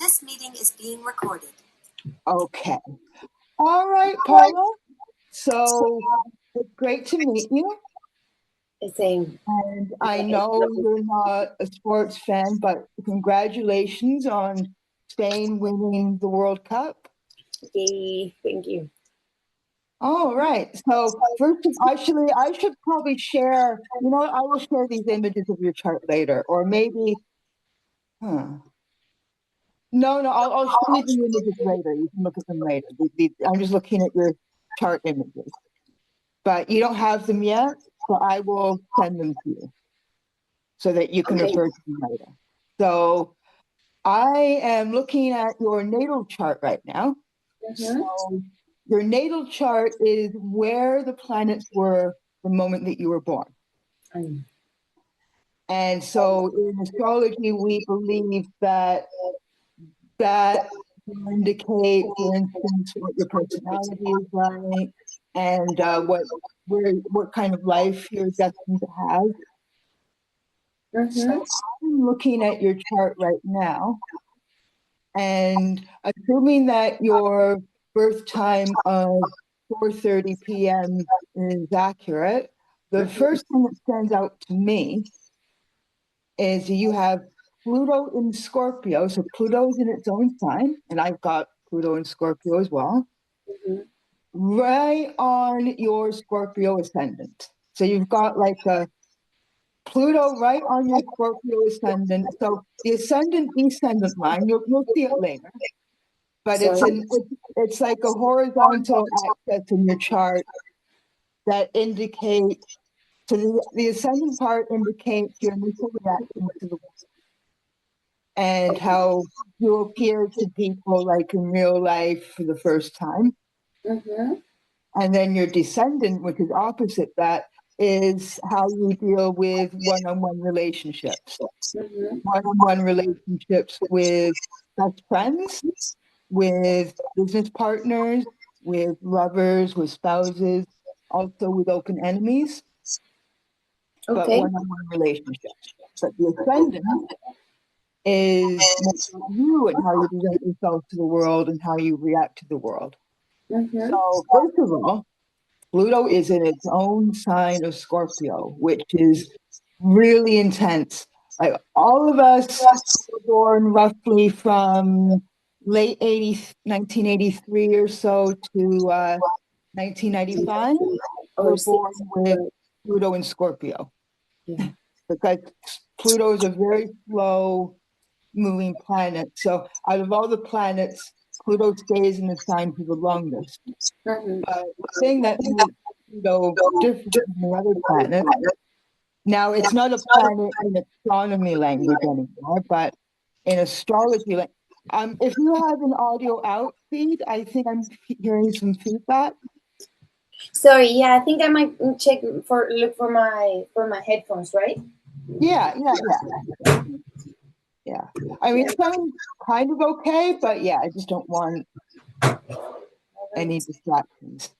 This meeting is being recorded. Okay. All right, Paula. So it's great to meet you. Same. And I know you're not a sports fan, but congratulations on Spain winning the World Cup. Yay, thank you. All right. So first, I should probably share, I will share these images of your chart later, or maybe, No, I'll show you the images later. You can look at them later. I'm just looking at your chart images. But you don't have them yet, so I will send them to you so that you can refer to them later. So I am looking at your natal chart right now. So your natal chart is where the planets were the moment that you were born. And so in astrology, we believe that will indicate, for instance, what your personality is like and what kind of life you're destined to have. So I'm looking at your chart right now, and assuming that your birth time of 4:30 p.m. is accurate, the first thing that stands out to me is you have Pluto in Scorpio. So Pluto is in its own sign, and I've got Pluto in Scorpio as well. Right on your Scorpio ascendant. So you've got like a Pluto right on your Scorpio ascendant. So the ascendant-descendant line, you'll see it later. But it's like a horizontal axis in your chart that indicates, so the ascendant part indicates your initial reaction to the world and how you appear to people like in real life for the first time. And then your descendant, which is opposite that, is how you deal with one-on-one relationships. One-on-one relationships with best friends, with business partners, with lovers, with spouses, also with open enemies, but one-on-one relationships. But the ascendant is you and how you present yourself to the world and how you react to the world. So first of all, Pluto is in its own sign of Scorpio, which is really intense. Like all of us were born roughly from late 1983 or so to 1995. We're born with Pluto in Scorpio. Because Pluto is a very slow moving planet. So out of all the planets, Pluto stays in the sign for the longest. But the thing that makes Pluto different from the other planets, now it's not a planet in astronomy language anymore, but in astrology, if you have an audio out feed, I think I'm hearing some feedback. Sorry, yeah, I think I might look for my headphones, right? Yeah. I mean, it sounds kind of okay, but yeah, I just don't want any distractions.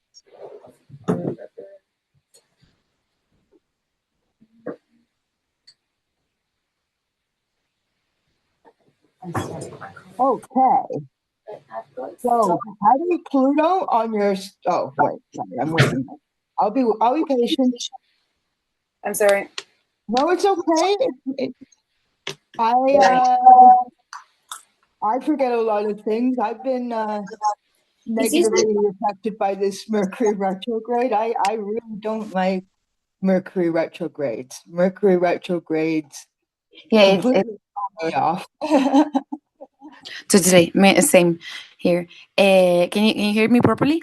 Okay. So having Pluto on your sorry, I'm waiting. I'll be patient. I'm sorry. No, it's okay. I forget a lot of things. I've been negatively affected by this Mercury retrograde. I really don't like Mercury retrogrades. Mercury retrogrades completely throw me off. So today, same here. Can you hear me properly?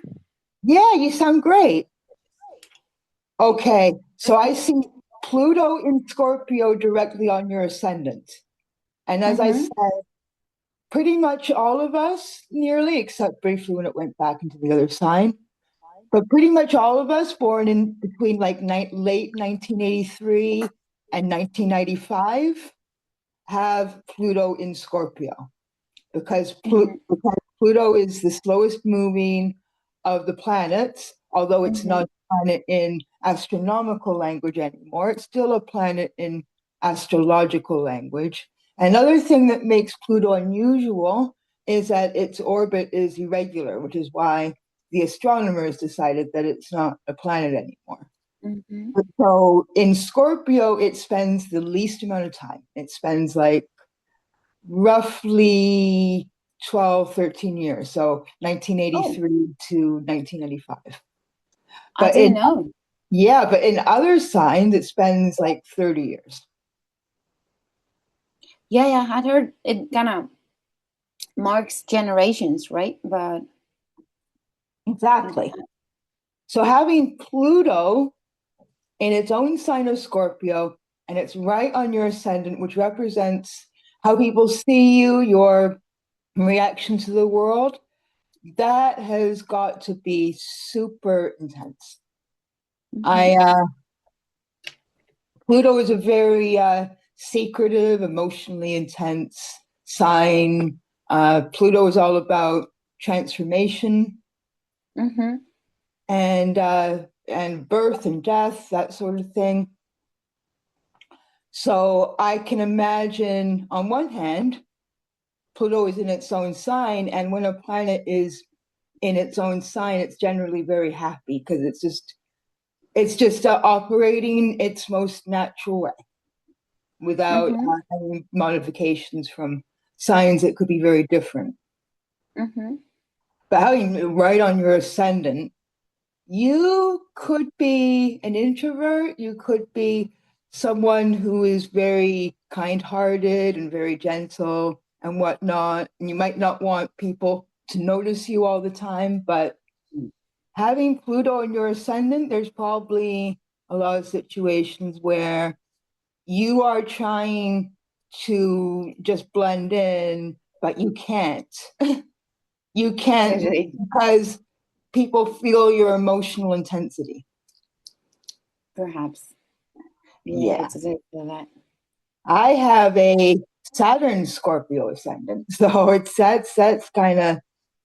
Yeah, you sound great. Okay, so I see Pluto in Scorpio directly on your ascendant. And as I said, pretty much all of us, nearly, except briefly when it went back into the other sign, but pretty much all of us born in between like late 1983 and 1995 have Pluto in Scorpio because Pluto is the slowest moving of the planets, although it's not a planet in astronomical language anymore. It's still a planet in astrological language. Another thing that makes Pluto unusual is that its orbit is irregular, which is why the astronomers decided that it's not a planet anymore. Mm-hmm. So in Scorpio, it spends the least amount of time. It spends like roughly 12, 13 years. So 1983 to 1995. I But didn't know. yeah, but in other signs, it spends like 30 years. Yeah, I had heard it kind of marks generations, right? But Exactly. So having Pluto in its own sign of Scorpio, and it's right on your ascendant, which represents how people see you, your reaction to the world, that has got to be super intense. mm-hmm. Pluto is a very secretive, emotionally intense sign. Pluto is all about transformation Mm-hmm. and birth and death, that sort of thing. So I can imagine, on one hand, Pluto is in its own sign, and when a planet is in its own sign, it's generally very happy because it's just operating its most natural way without Mm-hmm. any modifications from signs that could be very different. Mm-hmm. But having it right on your ascendant, you could be an introvert, you could be someone who is very kind-hearted and very gentle and whatnot, and you might not want people to notice you all the time, but having Pluto in your ascendant, there's probably a lot of situations where you are trying to just blend in, but you can't. You can't Really? because people feel your emotional intensity. Perhaps. Yeah, Yeah. it's a feel that. I have a Saturn Scorpio ascendant, so that's kind of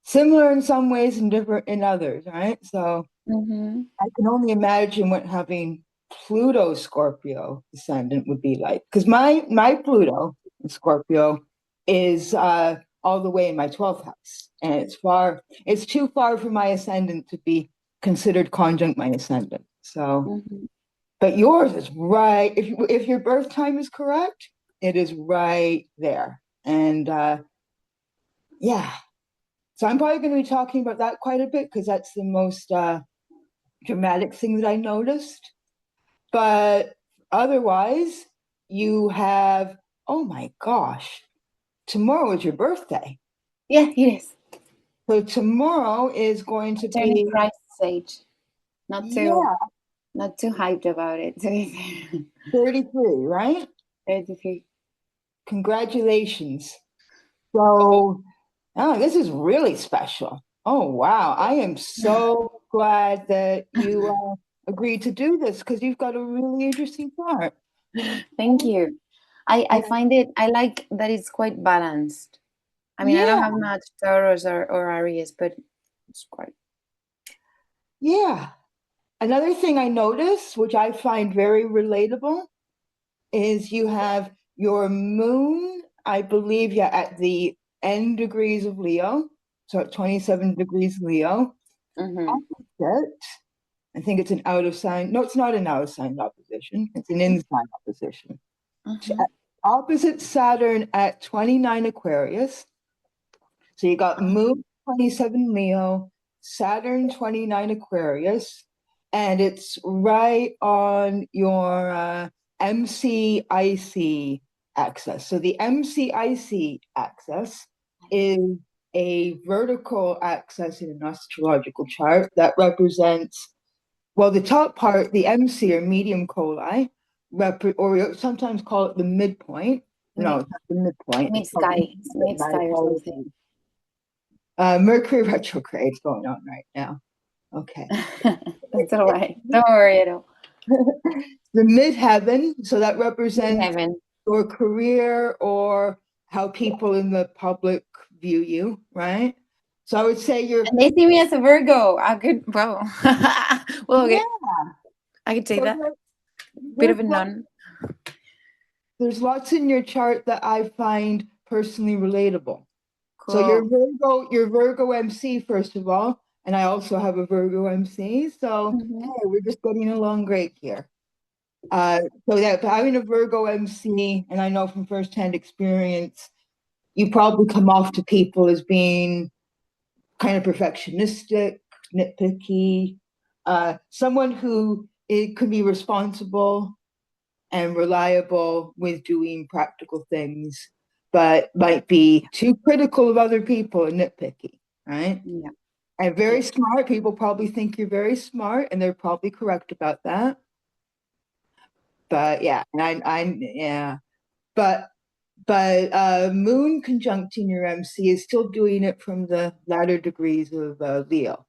similar in some ways and different in others, right? So Mm-hmm. I can only imagine what having Pluto Scorpio ascendant would be like, because my Pluto in Scorpio is all the way in my 12th house, and it's too far from my ascendant to be considered conjunct my ascendant. So, Mm-hmm. but yours is right. If your birth time is correct, it is right there, and yeah. So I'm probably going to be talking about that quite a bit because that's the most dramatic thing that I noticed. But otherwise, you have, oh my gosh, tomorrow is your birthday. Yeah, it is. So tomorrow is going to Turning be, crisis age. Not too yeah, hyped about it. 33, right? 33. Congratulations. So, oh, this is really special. Oh, wow. I am so glad that you agreed to do this because you've got a really interesting part. Thank you. I find it, I like that it's quite balanced. I mean, I Yeah, don't have much Taurus or Aries, but it's quite. yeah. Another thing I noticed, which I find very relatable, is you have your moon, I believe, yeah, at the end degrees of Leo, so at 27 degrees Leo. Mm-hmm. Opposite, I think it's an out of sign. No, it's not an out of sign opposition. It's an in sign opposition. Mm-hmm. Opposite Saturn at 29 Aquarius. So you got Moon 27 Leo, Saturn 29 Aquarius, and it's right on your MCIC axis. So the MCIC axis is a vertical axis in an astrological chart that represents, well, the top part, the MC or medium coli, or we sometimes call it the midpoint. No, it's not the midpoint. Mid sky or something. Mercury retrograde is going on right now. Okay. That's all right. Don't worry at all. The midheaven, so that represents Heaven. your career or how people in the public view you, right? So I would say you're. And they see me as a Virgo. I could, well, well, okay. Yeah. I could say So that. you're Bit of a nun. there's lots in your chart that I find personally relatable. Cool. So you're Virgo MC, first of all, and I also have a Virgo MC. So hey, we're just getting along great here. So that having a Virgo MC, and I know from firsthand experience, you probably come off to people as being kind of perfectionistic, nitpicky, someone who it could be responsible and reliable with doing practical things, but might be too critical of other people and nitpicky, right? Yeah. And very smart. People probably think you're very smart, and they're probably correct about that. But yeah, and yeah, but Moon conjuncting your MC is still doing it from the latter degrees of Leo.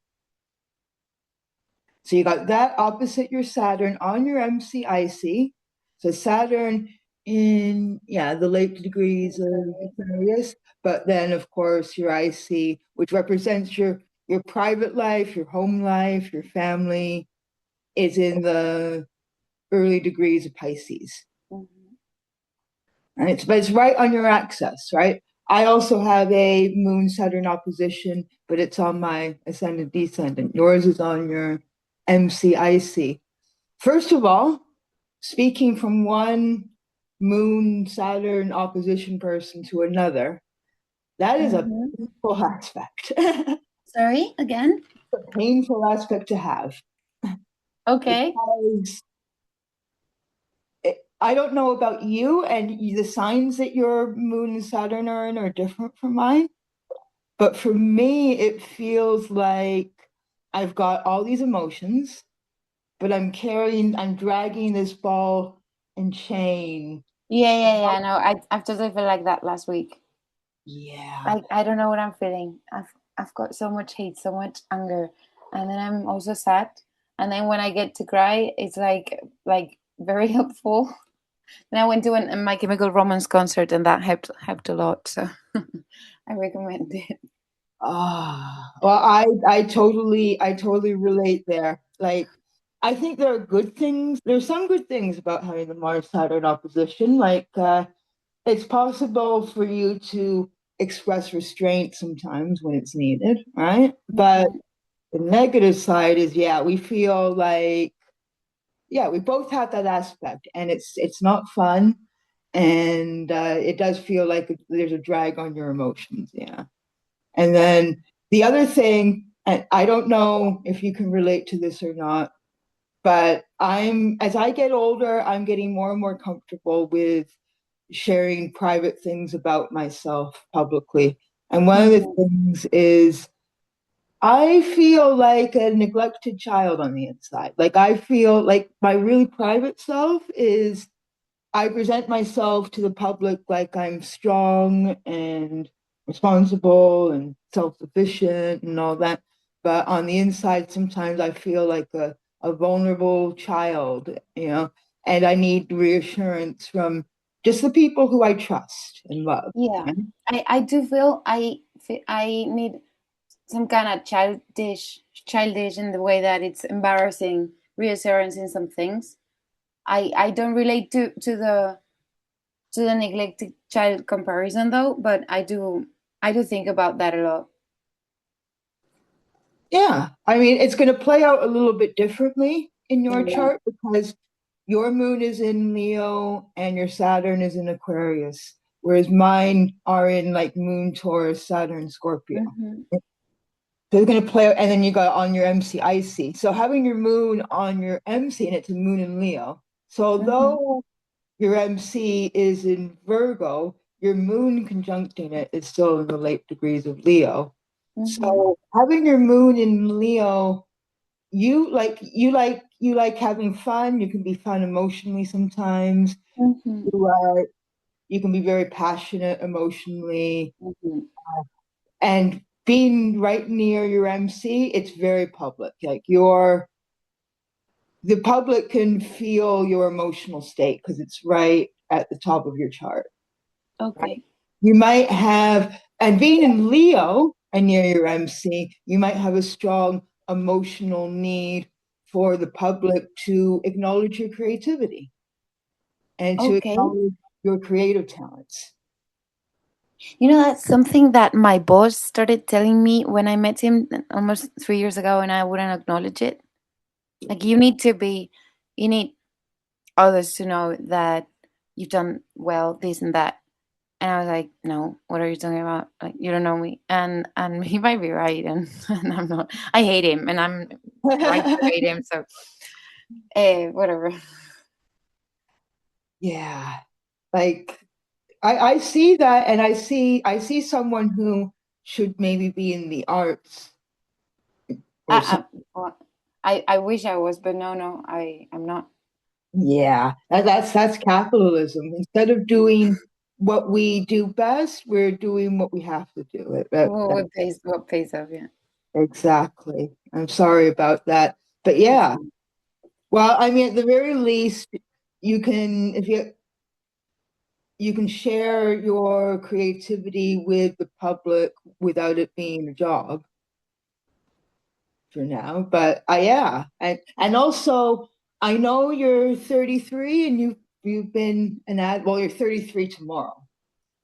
So you got that opposite your Saturn on your MC IC. So Saturn in the late degrees of Aquarius, but then of course your IC, which represents your private life, your home life, your family, is in the early degrees of Pisces. Right? But it's right on your axis, right? I also have a Moon Saturn opposition, but it's on my ascendant descendant. Yours is on your MCIC. First of all, speaking from one Moon Saturn opposition person to another, that is a painful aspect. Sorry, again? A painful aspect to have. Okay. Because I don't know about you, and the signs that your Moon and Saturn are in are different from mine. But for me, it feels like I've got all these emotions, but I'm dragging this ball and chain. Yeah. No, I've totally felt like that last week. Yeah. Like I don't know what I'm feeling. I've got so much hate, so much anger, and then I'm also sad. And then when I get to cry, it's like very helpful. Then I went to a My Chemical Romance concert, and that helped a lot. So I recommend it. Well, I totally relate there. Like, I think there are good things. There's some good things about having the Mars Saturn opposition. Like, it's possible for you to express restraint sometimes when it's needed, right? But the negative side is, we feel like, we both have that aspect, and it's not fun, and it does feel like there's a drag on your emotions, And then the other thing, and I don't know if you can relate to this or not, but as I get older, I'm getting more and more comfortable with sharing private things about myself publicly. And one of the things is I feel like a neglected child on the inside. Like I feel like my really private self is I present myself to the public like I'm strong and responsible and self-sufficient and all that. But on the inside, sometimes I feel like a vulnerable child, and I need reassurance from just the people who I trust and love. Yeah, I do feel I need some kind of childish in the way that it's embarrassing reassurance in some things. I don't relate to the neglected child comparison though, but I do think about that a lot. Yeah, I mean, it's going to play out a little bit differently in your chart because your moon is in Leo and your Saturn is in Aquarius, whereas mine are in like moon, Taurus, Saturn, Scorpio. So it's going to play out, and then you got on your MC IC. So having your moon on your MC, and it's a moon in Leo. So although your MC is in Virgo, your moon conjuncting it is still in the late degrees of Leo. So having your moon in Leo, you like having fun. You can be fun emotionally sometimes. You can be very passionate emotionally, and being right near your MC, it's very public. Like the public can feel your emotional state because it's right at the top of your chart. Okay. You might have, and being in Leo and near your MC, you might have a strong emotional need for the public to acknowledge your creativity and to acknowledge your creative talents. You know, that's something that my boss started telling me when I met him almost 3 years ago, and I wouldn't acknowledge it. Like, you need others to know that you've done well, this and that. And I was like, no, what are you talking about? Like, you don't know me. And he might be right, and, and I'm not. I hate him, and I'm right to hate him. So, whatever. Yeah, like I see that, and I see someone who should maybe be in the arts. Or Well, I wish I was, but no, I'm not. yeah, that's capitalism. Instead of doing what we do best, we're doing what we have to do. What pays off? Yeah. Exactly. I'm sorry about that, but yeah. Well, I mean, at the very least, you can if you can share your creativity with the public without it being a job for now. But yeah, and also I know you're 33 and you've been an ad. Well, you're 33 tomorrow.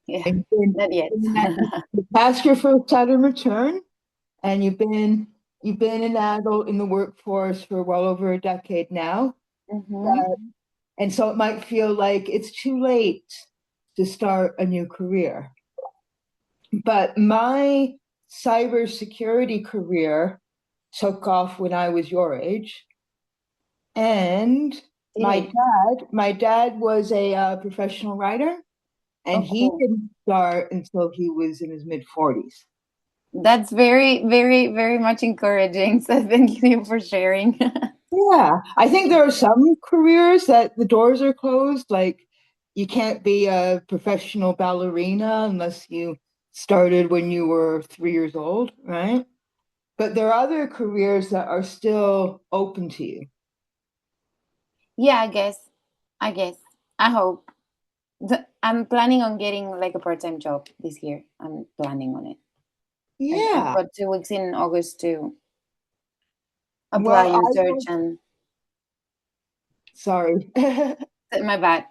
Yeah, And not yet. you passed your first Saturn return, and you've been an adult in the workforce for well over a decade now. And so it might feel like it's too late to start a new career. But my cybersecurity career took off when I was your age. And my dad was a professional writer, and he cool. didn't start until he was in his mid-40s. That's very, very, very much encouraging. So thank you for sharing. Yeah, I think there are some careers that the doors are closed. Like you can't be a professional ballerina unless you started when you were 3 years old, right? But there are other careers that are still open to you. Yeah, I guess. I hope. I'm planning on getting like a part-time job this year. I'm planning on it. I've Yeah. got 2 weeks in August to apply Well, and search, and sorry. my bad.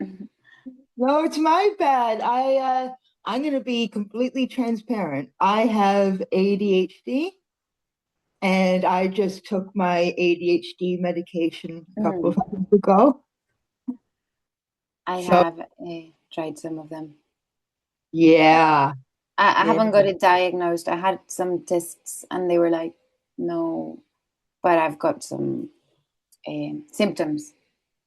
No, it's my bad. I'm gonna be completely transparent. I have ADHD, and I just took my ADHD medication a couple of months ago. I So have tried some of them. yeah. I Yeah. haven't got it diagnosed. I had some tests, and they were like, no, but I've got some symptoms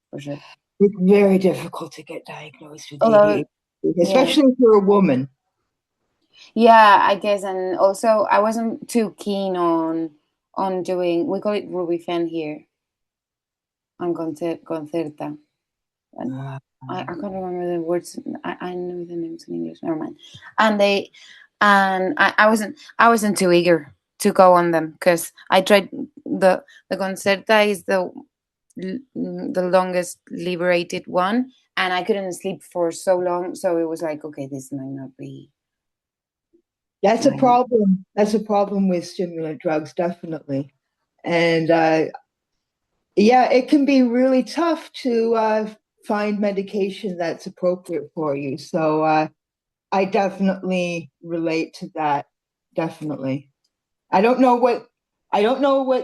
for sure. It's very difficult to get diagnosed with Although, ADHD, especially if you're a woman. yeah, I guess, and also I wasn't too keen on doing. We call it Ruby Fan here, on concerta. And I can't remember the words. I know the names in English. Never mind. And I wasn't too eager to go on them because I tried the concerta is the longest liberated one, and I couldn't sleep for so long, so it was like, okay, this might not be. That's a problem. That's a problem with stimulant drugs, definitely. And yeah, it can be really tough to find medication that's appropriate for you. So I definitely relate to that. Definitely. I don't know what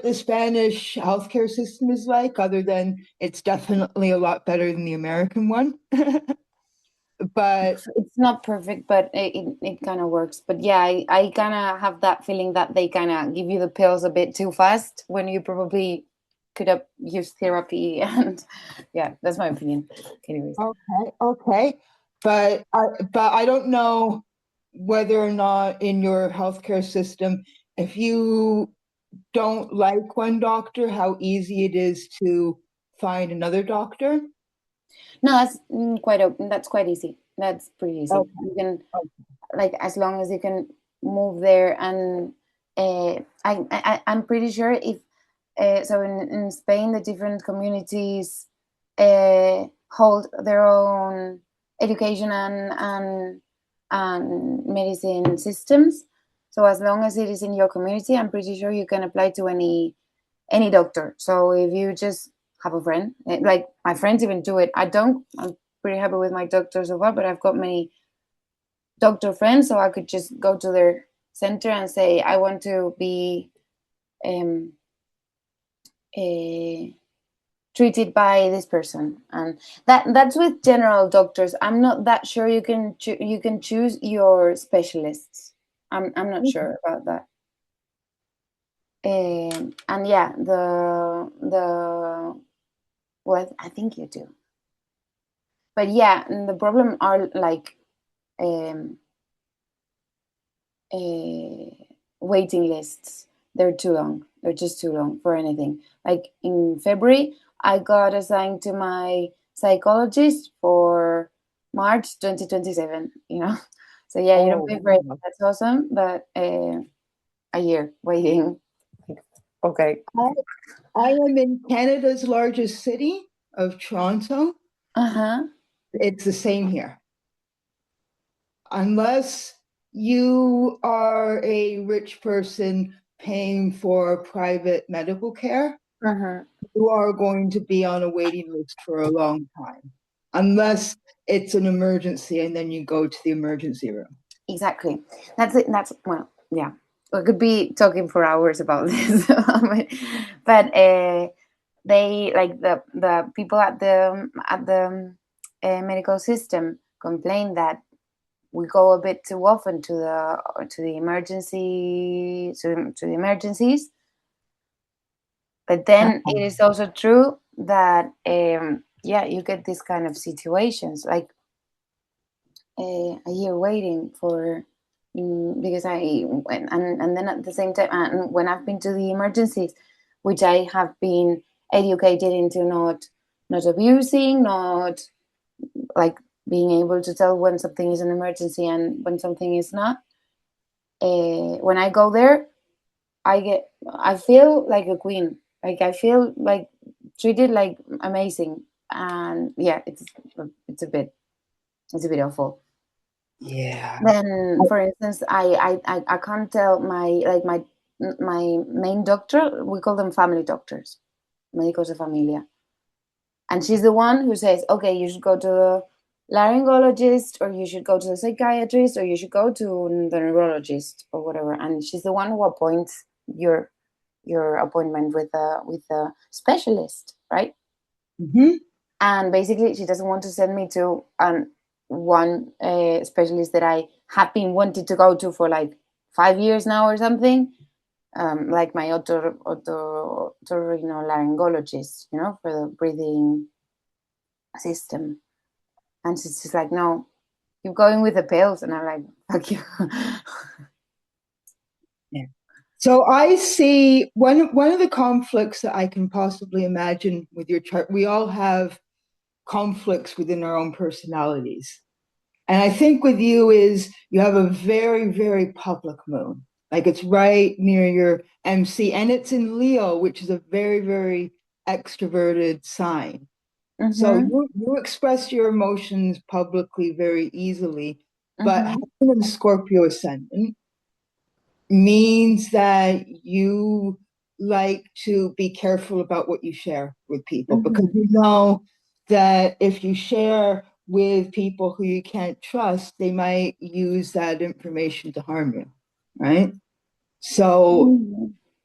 the Spanish healthcare system is like, other than it's definitely a lot better than the American one. But It's not perfect, but it kind of works. But yeah, I kind of have that feeling that they kind of give you the pills a bit too fast when you probably could have used therapy. And yeah, that's my opinion. Anyways. okay. But I don't know whether or not in your healthcare system, if you don't like one doctor, how easy it is to find another doctor. No, that's quite open. That's quite easy. That's pretty easy. Okay. You can, like, as long as you can move there, and I'm pretty sure if so in Spain the different communities hold their own education and medicine systems. So as long as it is in your community, I'm pretty sure you can apply to any doctor. So if you just have a friend, like my friends even do it. I don't, pretty happy with my doctor so far, but I've got many doctor friends, so I could just go to their center and say I want to be treated by this person, and that's with general doctors. I'm not that sure you can choose your specialists. I'm not sure about that. And yeah, well, I think you do. But yeah, and the problem are like waiting lists. They're too long. They're just too long for anything. Like in February, I got assigned to my psychologist for March 2027, you know? So yeah, you don't pay for it. That's awesome. But a year waiting. Okay. I am in Canada's largest city of Toronto. Uh-huh. It's the same here. Unless you are a rich person paying for private medical care, you are going to be on a waiting list for a long time. Unless it's an emergency and then you go to the emergency room. Exactly. That's it. That's, well, yeah. We could be talking for hours about this. But they, like the people at the medical system complain that we go a bit too often to the emergencies. But then it is also true that yeah, you get this kind of situations like a year waiting for because and then at the same time, and when I've been to the emergencies, which I have been educated into not abusing, not like being able to tell when something is an emergency and when something is not. When I go there, I feel like a queen. Like I feel like treated like amazing, and yeah, it's a bit awful. Yeah. Then, for instance, I can't tell my main doctor. We call them family doctors, médicos de familia, and she's the one who says, okay, you should go to the laryngologist, or you should go to the psychiatrist, or you should go to the neurologist, or whatever. And she's the one who appoints your appointment with a specialist, right? Mm-hmm. And basically, she doesn't want to send me to one specialist that I have been wanting to go to for like 5 years now or something, like my otorhinolaryngologist, you know, for the breathing system. And she's just like, no, keep going with the pills. And I'm like, fuck you. Yeah. So I see one of the conflicts that I can possibly imagine with your chart. We all have conflicts within our own personalities. And I think with you is you have a very, very public moon. Like it's right near your MC, and it's in Leo, which is a very, very extroverted sign. Mm-hmm. So you express your emotions publicly very easily, but having a Scorpio ascendant means that you like to be careful about what you share with people, because you know that if you share with people who you can't trust, they might use that information to harm you, right? So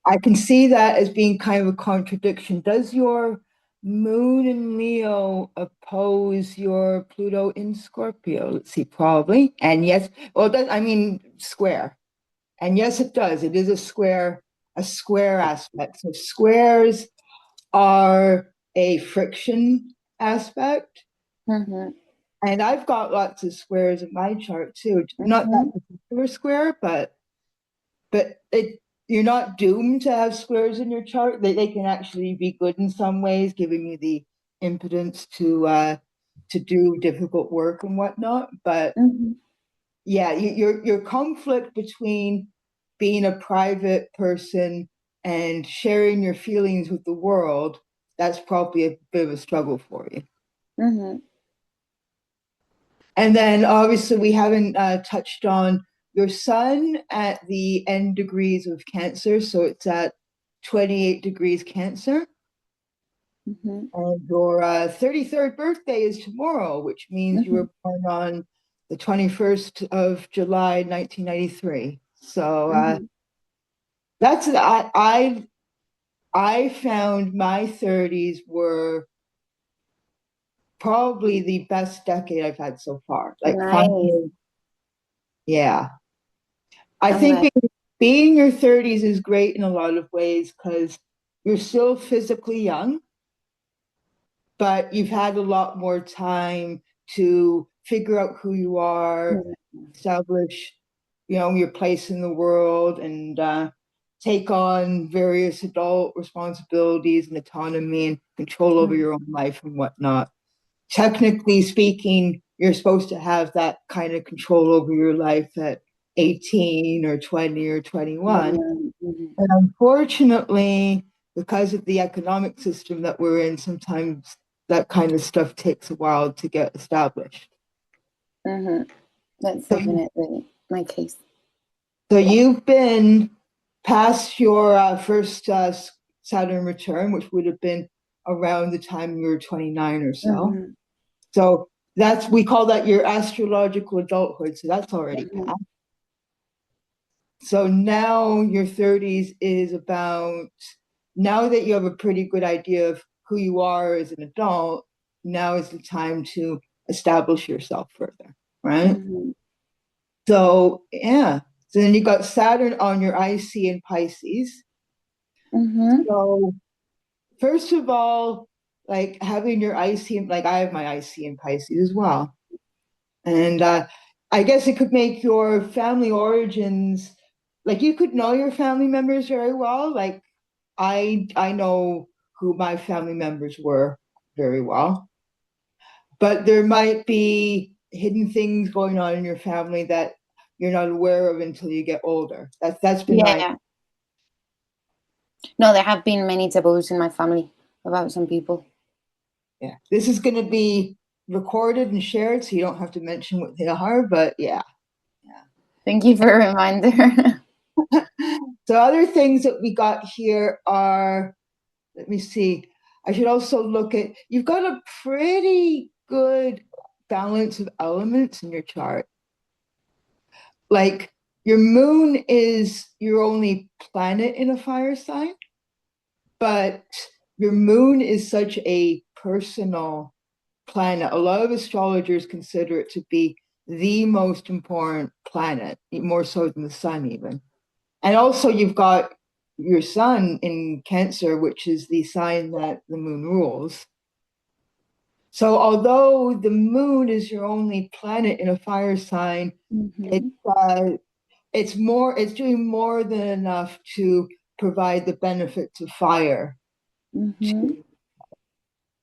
I can see that as being kind of a contradiction. Does your moon in Leo oppose your Pluto in Scorpio? Let's see, probably. And yes, well, I mean, square. And yes, it does. It is a square aspect. So squares are a friction aspect. And I've got lots of squares in my chart too. Not that particular square, but you're not doomed to have squares in your chart. They can actually be good in some ways, giving you the impotence to do difficult work and whatnot. But yeah, your conflict between being a private person and sharing your feelings with the world, that's probably a bit of a struggle for you. And then obviously we haven't touched on your sun at the end degrees of Cancer. So it's at 28 degrees Cancer. And your 33rd birthday is tomorrow, which means you were born on the 21st of July, 1993. So that's I found my 30s were probably the best decade I've had so far. Like Nice. finally, yeah. I I'm think glad. being in your 30s is great in a lot of ways because you're still physically young, but you've had a lot more time to figure out who you are, establish, your place in the world, and take on various adult responsibilities and autonomy and control over your own life and whatnot. Technically speaking, you're supposed to have that kind of control over your life at 18 or 20 or 21. And unfortunately, because of the economic system that we're in, sometimes that kind of stuff takes a while to get established. That's definitely my case. So you've been past your first Saturn return, which would have been around the time you were 29 or so. So we call that your astrological adulthood. So that's already passed. So now your 30s is about, now that you have a pretty good idea of who you are as an adult, now is the time to establish yourself further, right? So, yeah. So then you got Saturn on your IC in Pisces. So, first of all, like having your IC, like I have my IC in Pisces as well. And I guess it could make your family origins, like you could know your family members very well. Like I know who my family members were very well, but there might be hidden things going on in your family that you're not aware of until you get older. That's been my No, there have been many taboos in my family about some people. Yeah. This is going to be recorded and shared, so you don't have to mention what they are, but yeah. Thank you for a reminder. So other things that we got here are, let me see. I should also look at, you've got a pretty good balance of elements in your chart. Like your moon is your only planet in a fire sign, but your moon is such a personal planet. A lot of astrologers consider it to be the most important planet, more so than the sun even. And also you've got your sun in Cancer, which is the sign that the moon rules. So although the moon is your only planet in a fire sign, it's doing more than enough to provide the benefits of fire.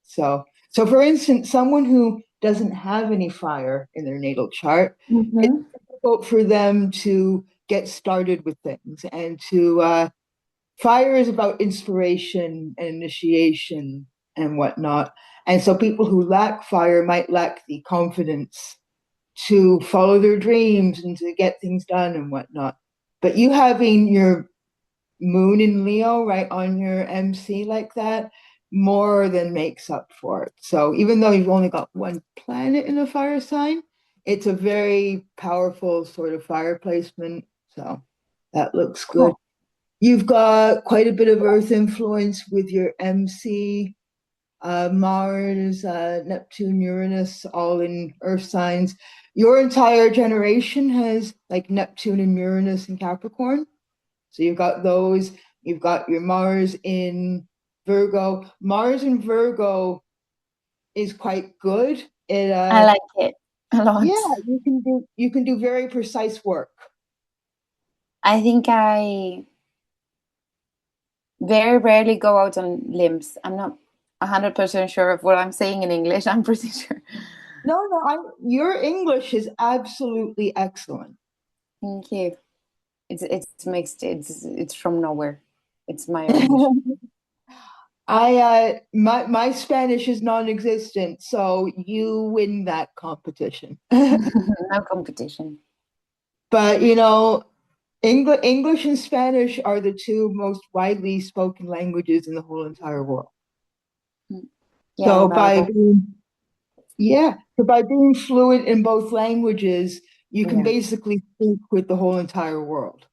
So for instance, someone who doesn't have any fire in their natal chart, it's difficult for them to get started with things and to fire is about inspiration and initiation and whatnot. And so people who lack fire might lack the confidence to follow their dreams and to get things done and whatnot. But you having your moon in Leo right on your MC like that more than makes up for it. So even though you've only got one planet in a fire sign, it's a very powerful sort of fire placement. So that looks good. You've got quite a bit of Earth influence with your MC, Mars, Neptune, Uranus, all in Earth signs. Your entire generation has like Neptune and Uranus in Capricorn. So you've got those. You've got your Mars in Virgo. Mars in Virgo is quite good. I like it a lot. Yeah, you can do very precise work. I think I very rarely go out on limbs. I'm not 100% sure of what I'm saying in English. I'm pretty sure. No, your English is absolutely excellent. Thank you. It's mixed. It's from nowhere. It's my own. My Spanish is non-existent, so you win that competition. No competition. But English and Spanish are the two most widely spoken languages in the whole entire world. Yeah, So unbearable. by being fluent in both languages, you can Yeah. basically speak with the whole entire world.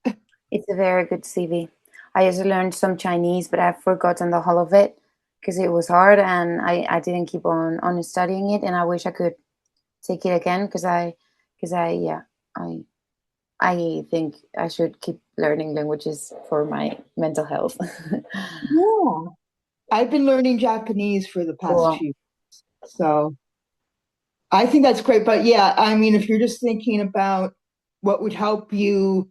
It's a very good CV. I also learned some Chinese, but I've forgotten the whole of it because it was hard and I didn't keep on studying it. And I wish I could take it again yeah, I think I should keep learning languages for my mental health. Yeah. I've been learning Japanese for the past Cool. few, so I think that's great. But yeah, I mean, if you're just thinking about what would help you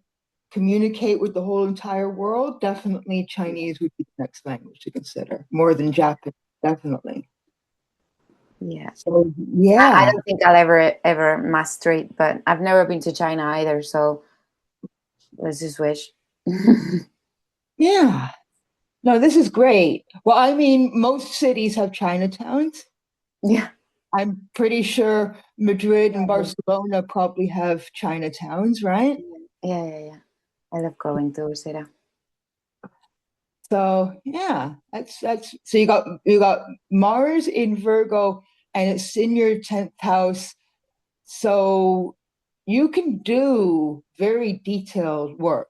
communicate with the whole entire world, definitely Chinese would be the next language to consider, more than Japanese, definitely. Yeah. So I yeah, don't think I'll ever master it, but I've never been to China either, so let's just wish. yeah. No, this is great. Well, I mean, most cities have Chinatowns. Yeah. I'm pretty sure Madrid and Barcelona probably have Chinatowns, right? Yeah. I love going to Usera. So yeah, that's so you got Mars in Virgo and it's in your 10th house. So you can do very detailed work.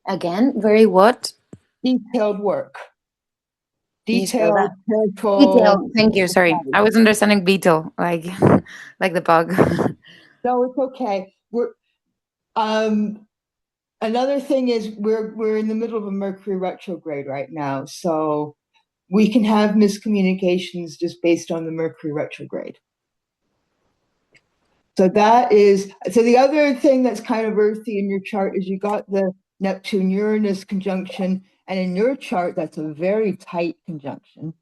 Again, very what? Detailed work. Can you spell Detailed, that? careful. Beetle. Thank you. Sorry, I was understanding beetle, like like the bug. No, it's okay. We're another thing is we're in the middle of a Mercury retrograde right now, so we can have miscommunications just based on the Mercury retrograde. So the other thing that's kind of earthy in your chart is you got the Neptune Uranus conjunction, and in your chart that's a very tight conjunction,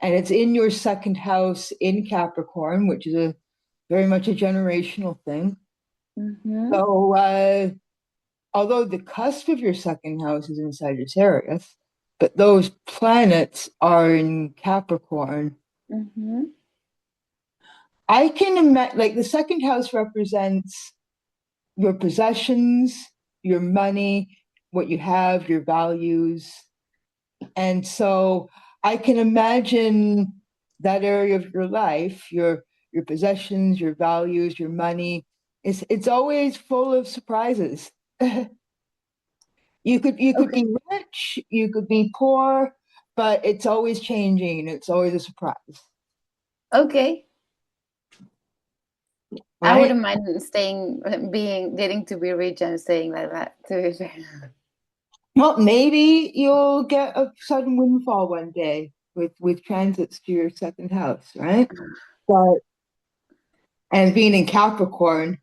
and it's in your second house in Capricorn, which is a very much a generational thing. Mm-hmm. So although the cusp of your second house is in Sagittarius, but those planets are in Capricorn. Mm-hmm. I can imagine, like, the second house represents your possessions, your money, what you have, your values. And so I can imagine that area of your life, your possessions, your values, your money, it's always full of surprises. You could Okay. be rich, you could be poor, but it's always changing. It's always a surprise, Okay. I right? wouldn't mind getting to be rich and staying like that. To be fair. Well, maybe you'll get a sudden windfall one day with transits to your second house, right? But and being in Capricorn,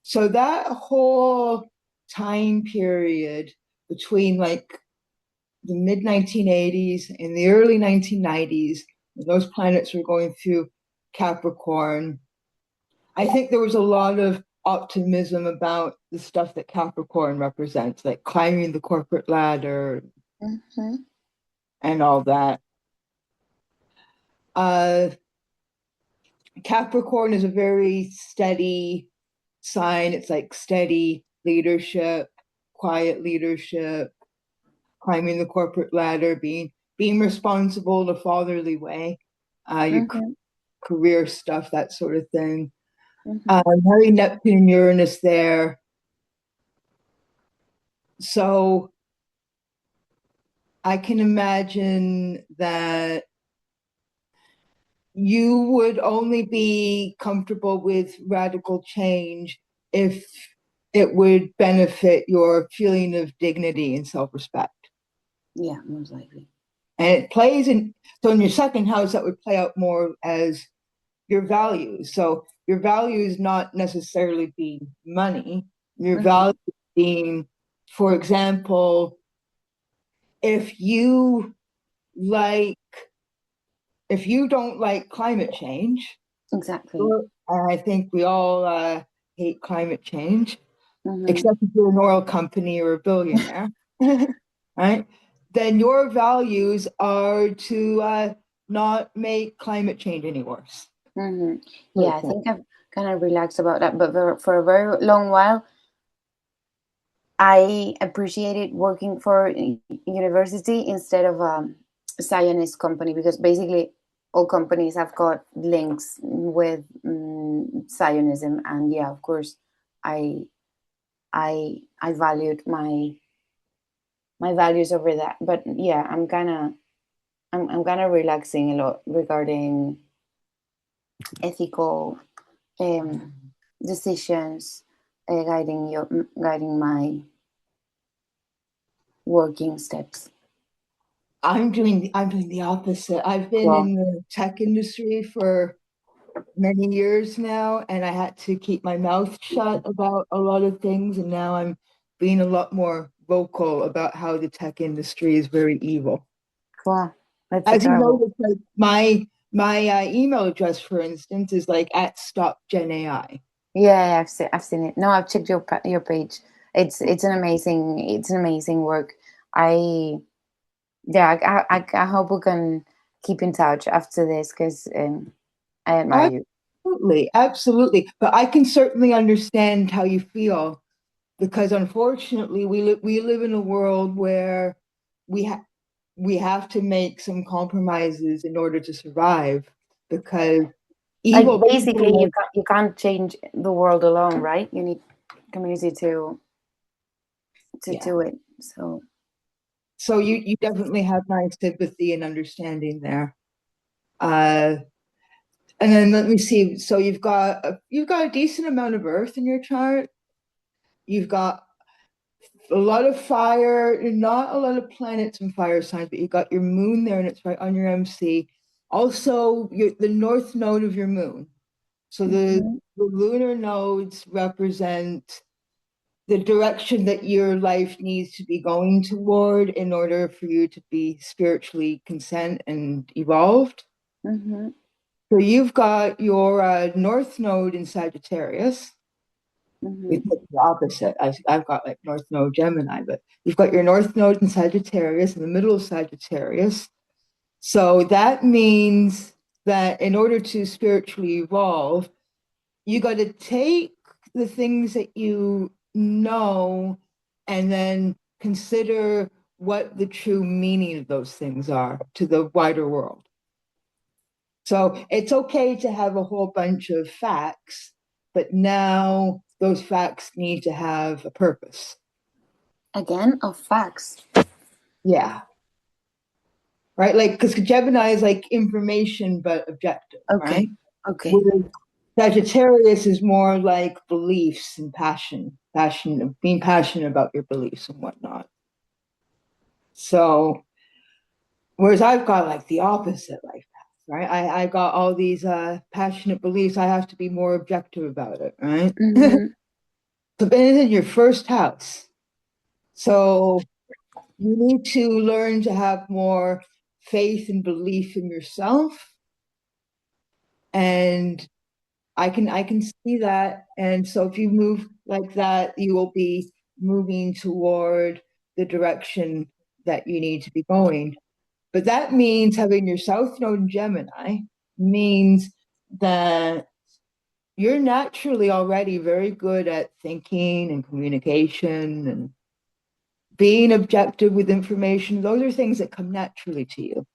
so that whole time period between like the mid 1980s and the early 1990s, when those planets were going through Capricorn, I think there was a lot of optimism about the stuff that Capricorn represents, like climbing the corporate ladder Mm-hmm. and all that. Uh, Capricorn is a very steady sign. It's like steady leadership, quiet leadership, climbing the corporate ladder, being responsible in a fatherly way, your Mm-hmm. career stuff, that sort of thing. Mm-hmm. Very Neptune Uranus there. So I can imagine that you would only be comfortable with radical change if it would benefit your feeling of dignity and self-respect. Yeah, most likely. And it plays in, so in your second house, that would play out more as your values. So your values not necessarily being money, your Mm-hmm. values being, for example, if you like, if you don't like climate change, Exactly. and I think we all hate climate change, Mm-hmm. except if you're an oil company or a billionaire, right? Then your values are to not make climate change any worse. Mm-hmm. For Yeah, I example. think I've kind of relaxed about that, but for a very long while, I appreciated working for university instead of Zionist company, because basically all companies have got links with Zionism, and yeah, of course, I valued my values over that. But yeah, I'm kind of relaxing a lot regarding ethical decisions, guiding my working steps. I'm doing the opposite. I've been Wow. in the tech industry for many years now, and I had to keep my mouth shut about a lot of things, and now I'm being a lot more vocal about how the tech industry is very evil. Wow, that's As you adorable. notice, like my email address, for instance, is like @stopgenai. Yeah, I've seen it. No, I've checked your page. It's an amazing work. I yeah, I hope we can keep in touch after this, because I admire you. Absolutely, absolutely. But I can certainly understand how you feel, because unfortunately we live in a world where we have we have to make some compromises in order to survive, because Like evil basically, people, you can't change the world alone, right? You need community to yeah. do it. So you definitely have my sympathy and understanding there. Uh, and then let me see. So you've got a decent amount of earth in your chart. You've got a lot of fire, not a lot of planets and fire signs, but you got your moon there and it's right on your MC. Also, the north node of your moon. So Mhm. the lunar nodes represent the direction that your life needs to be going toward in order for you to be spiritually consent and evolved. Mhm. So you've got your north node in Sagittarius. It's Mhm. the opposite. I've got like North Node Gemini, but you've got your North Node in Sagittarius in the middle of Sagittarius. So that means that in order to spiritually evolve, you got to take the things that you know and then consider what the true meaning of those things are to the wider world. So it's okay to have a whole bunch of facts, but now those facts need to have a purpose. Again, of facts. Yeah. Right. Like, because Gemini is like information, but objective, Okay. right? Okay. Whereas Sagittarius is more like beliefs and being passionate about your beliefs and whatnot. So, whereas I've got like the opposite life path, right? I got all these passionate beliefs. I have to be more objective about it, right? Mhm. So, then it's in your first house. So, you need to learn to have more faith and belief in yourself. And I can see that. And so if you move like that, you will be moving toward the direction that you need to be going. But that means having your South Node in Gemini means that you're naturally already very good at thinking and communication and being objective with information. Those are things that come naturally to you.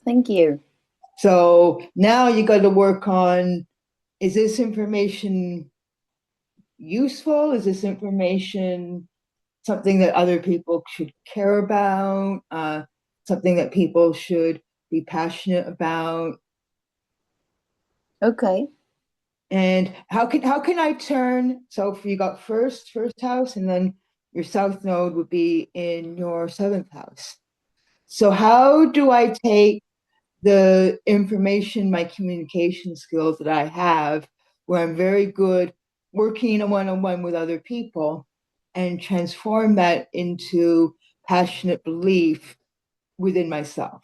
Thank you. So now you got to work on, is this information useful? Is this information something that other people should care about? Something that people should be passionate about? Okay. And how can I turn? So if you got first house, and then your south node would be in your seventh house. So how do I take the information, my communication skills that I have, where I'm very good working a one-on-one with other people, and transform that into passionate belief within myself?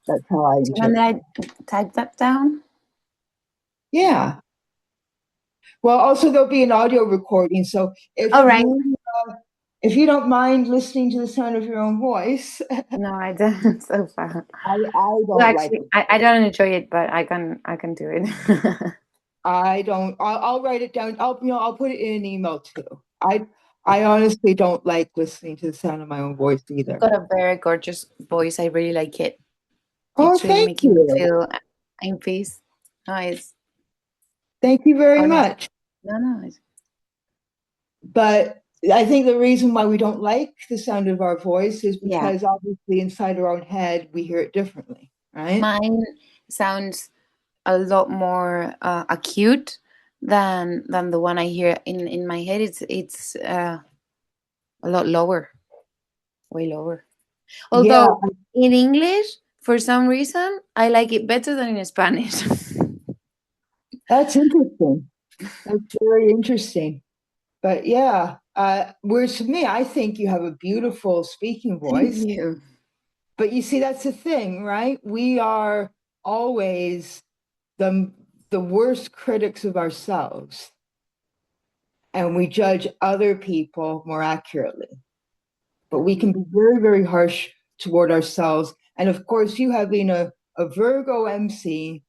That's how I Do you want interpret. me to type that down? Yeah. Well, also there'll be an audio recording, so All right. if you don't mind listening to the sound of your own voice, No, I don't. So far. I Well, don't like actually, it. I don't enjoy it, but I can do it. I don't. I'll write it down. I'll put it in an email too. I honestly don't like listening to the sound of my own voice either. You've got a very gorgeous voice. I really like it. Oh, It's really thank making me you. feel in peace. No, it's Thank you very honest. much. No, it's But I think the reason why we don't like the sound of our voice is yeah. because obviously inside our own head, we hear it differently, right? Mine sounds a lot more acute than the one I hear in my head. It's a lot lower, way lower. Yeah, Although in English, for some reason, I like it better than in Spanish. that's interesting. That's very interesting. But yeah, whereas to me, I think you have a beautiful speaking Thank voice. you. But you see, that's the thing, right? We are always the worst critics of ourselves, and we judge other people more accurately. But we can be very, very harsh toward ourselves. And of course, you having a Virgo MC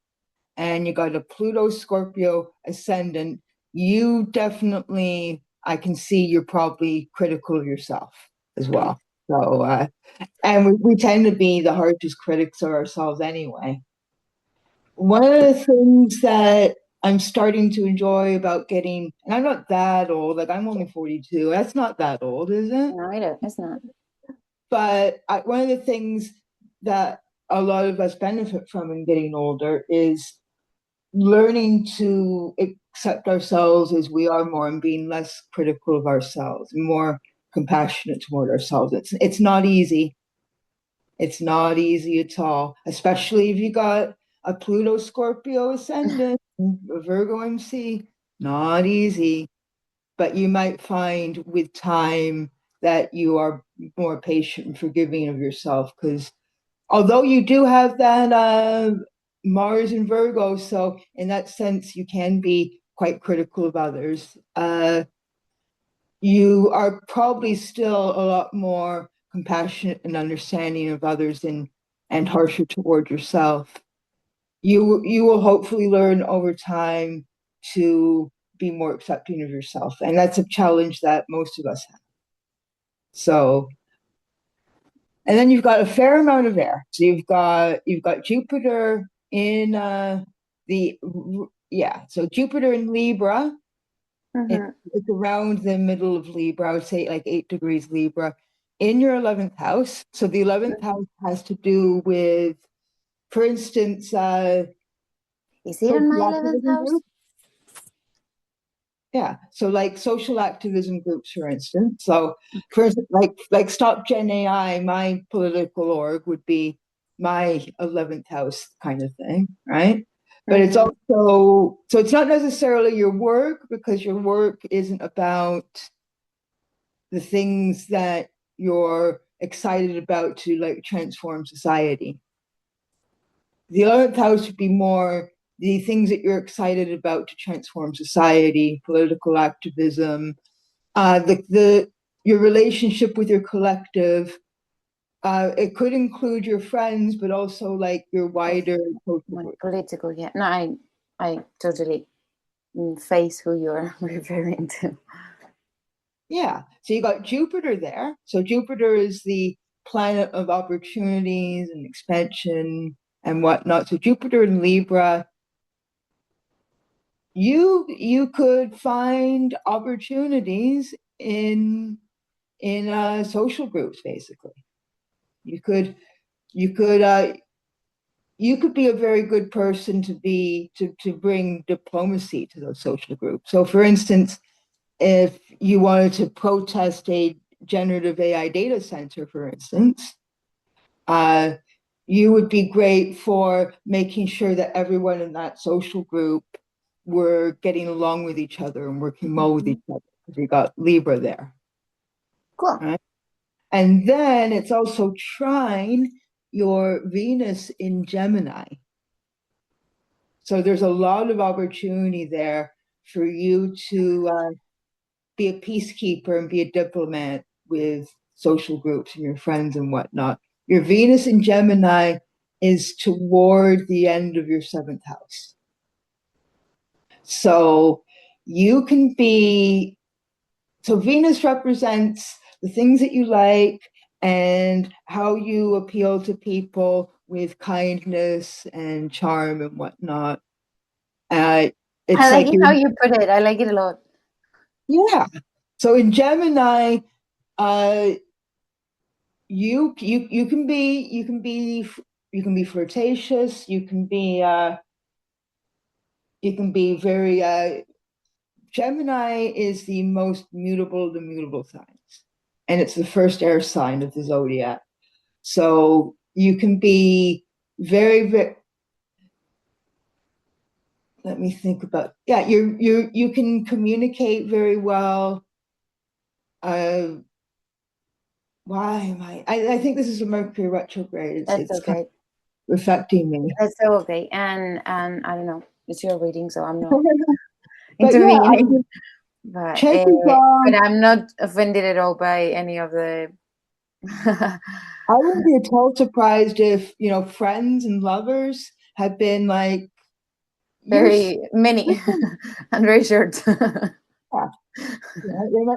and you got a Pluto Scorpio ascendant, you definitely, I can see you're probably critical of yourself as well. So, and we tend to be the harshest critics of ourselves anyway. One of the things that I'm starting to enjoy about getting, and I'm not that old, like I'm only 42. That's not that old, is it? No, it's not. But one of the things that a lot of us benefit from in getting older is learning to accept ourselves as we are more and being less critical of ourselves, more compassionate toward ourselves. It's not easy. It's not easy at all, especially if you got a Pluto Scorpio ascendant, a Virgo MC. Not easy, but you might find with time that you are more patient and forgiving of yourself because although you do have that Mars and Virgo, so in that sense you can be quite critical of others. You are probably still a lot more compassionate and understanding of others and harsher toward yourself. You will hopefully learn over time to be more accepting of yourself, and that's a challenge that most of us have. So, and then you've got a fair amount of air. So you've got Jupiter in the yeah. So Jupiter in Libra. It's around the middle of Libra. I would say like 8 degrees Libra in your 11th house. So the 11th house has to do with, for instance, Is it in my social 11th activism house? groups. Yeah, so like social activism groups, for instance. So, for instance, like Stop Gen AI, my political org would be my 11th house kind of thing, right? But it's also so it's not necessarily your work because your work isn't about the things that you're excited about to like transform society. The 11th house would be more the things that you're excited about to transform society, political activism, the your relationship with your collective. It could include your friends, but also like your wider social group. Political, yeah. No, I totally face who you're referring to. Yeah. So you got Jupiter there. So Jupiter is the planet of opportunities and expansion and whatnot. So Jupiter in Libra, you could find opportunities in social groups, basically. You could you could you could be a very good person to bring diplomacy to those social groups. So for instance, if you wanted to protest a generative AI data center, for instance, you would be great for making sure that everyone in that social group were getting along with each other and working well with each other because you got Libra there. Cool. Right? And then it's also trine your Venus in Gemini. So there's a lot of opportunity there for you to be a peacekeeper and be a diplomat with social groups and your friends and whatnot. Your Venus in Gemini is toward the end of your 7th house. So you can be So Venus represents the things that you like and how you appeal to people with kindness and charm and whatnot. It's I like like it how you put it. I like it a lot. yeah. So in Gemini, you can be flirtatious. You can be very. Gemini is the most mutable of the mutable signs, and it's the first air sign of the zodiac. So you can be very. Let me think about. Yeah, you can communicate very well. Why am I think this is a Mercury retrograde. That's It's kind okay. of affecting me. That's so okay. And I don't know. It's your reading, so I'm not But yeah, I intervening. mean, But chances but are I'm not offended at all by any of the. I wouldn't be at all surprised if, friends and lovers have been like, you're Very many and very short. yeah,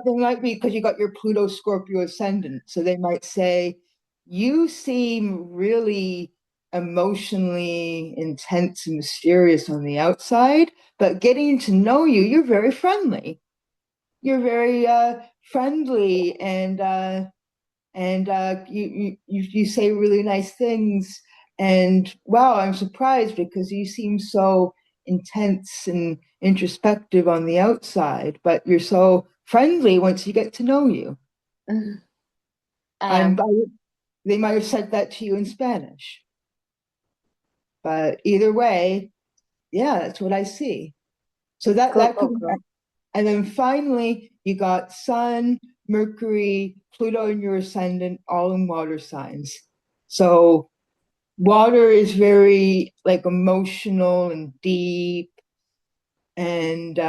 they might be because you got your Pluto Scorpio ascendant. So they might say, you seem really emotionally intense and mysterious on the outside, but getting to know you, you're very friendly. You're very friendly and you say really nice things. And wow, I'm surprised because you seem so intense and introspective on the outside, but you're so friendly once you get to know you. I I'm am. They might have said that to you in Spanish, but either way, yeah, that's what I see. So Cool, that could cool, be, cool. and then finally you got Sun, Mercury, Pluto, and your ascendant all in water signs. So water is very like emotional and deep, and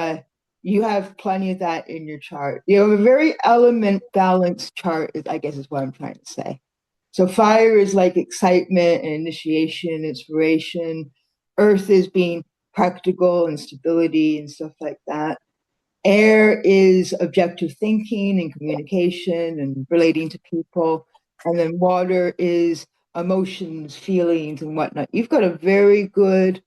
you have plenty of that in your chart. You have a very element balanced chart, I guess is what I'm trying to say. So fire is like excitement and initiation, inspiration. Earth is being practical and stability and stuff like that. Air is objective thinking and communication and relating to people. And then water is emotions, feelings, and whatnot. You've got a very good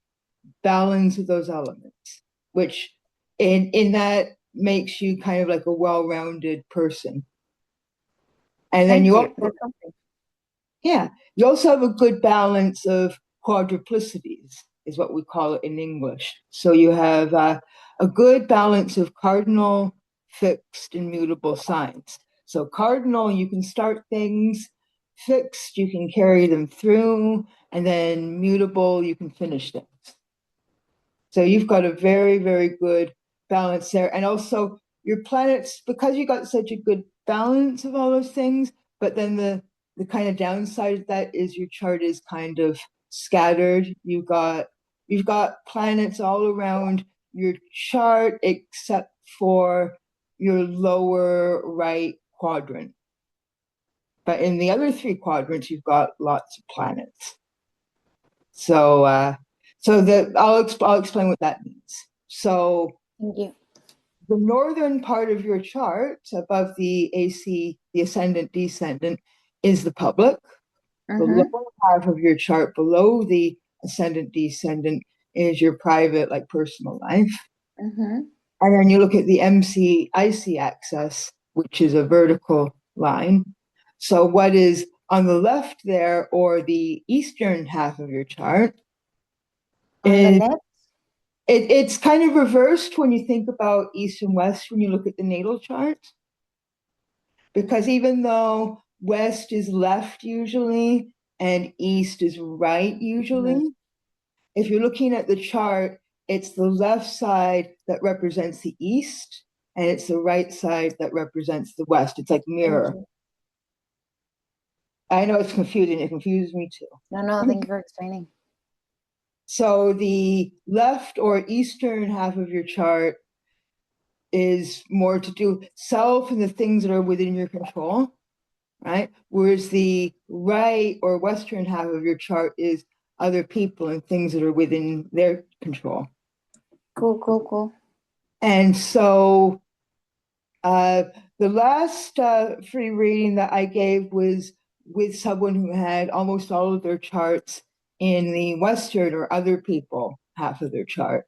balance of those elements, which in that makes you kind of like a well-rounded person. And then Thank you you. also, yeah, you also have a good balance of quadruplicities, is what we call it in English. So you have a good balance of cardinal, fixed, and mutable signs. So cardinal, you can start things. Fixed, you can carry them through. And then mutable, you can finish things. So you've got a very, very good balance there. And also your planets, because you got such a good balance of all those things, but then the kind of downside of that is your chart is kind of scattered. You've got planets all around your chart except for your lower right quadrant. But in the other three quadrants, you've got lots of planets. So I'll explain what that means. So Thank you. the northern part of your chart, above the AC, the ascendant, descendant, is the public. The lower half of your chart, below the ascendant, descendant, is your private, like personal life. And then you look at the MC-IC axis, which is a vertical line. So what is on the left there, or the eastern half of your chart, On the is left? it's kind of reversed when you think about east and west when you look at the natal chart. Because even though west is left usually and east is right usually, if you're looking at the chart, it's the left side that represents the east and it's the right side that represents the west. It's like mirror. I know it's confusing. It confuses me too. No, thank you for explaining. So the left or eastern half of your chart is more to do with self and the things that are within your control, right? Whereas the right or western half of your chart is other people and things that are within their control. Cool. And so The last free reading that I gave was with someone who had almost all of their charts in the Western or other people, half of their chart.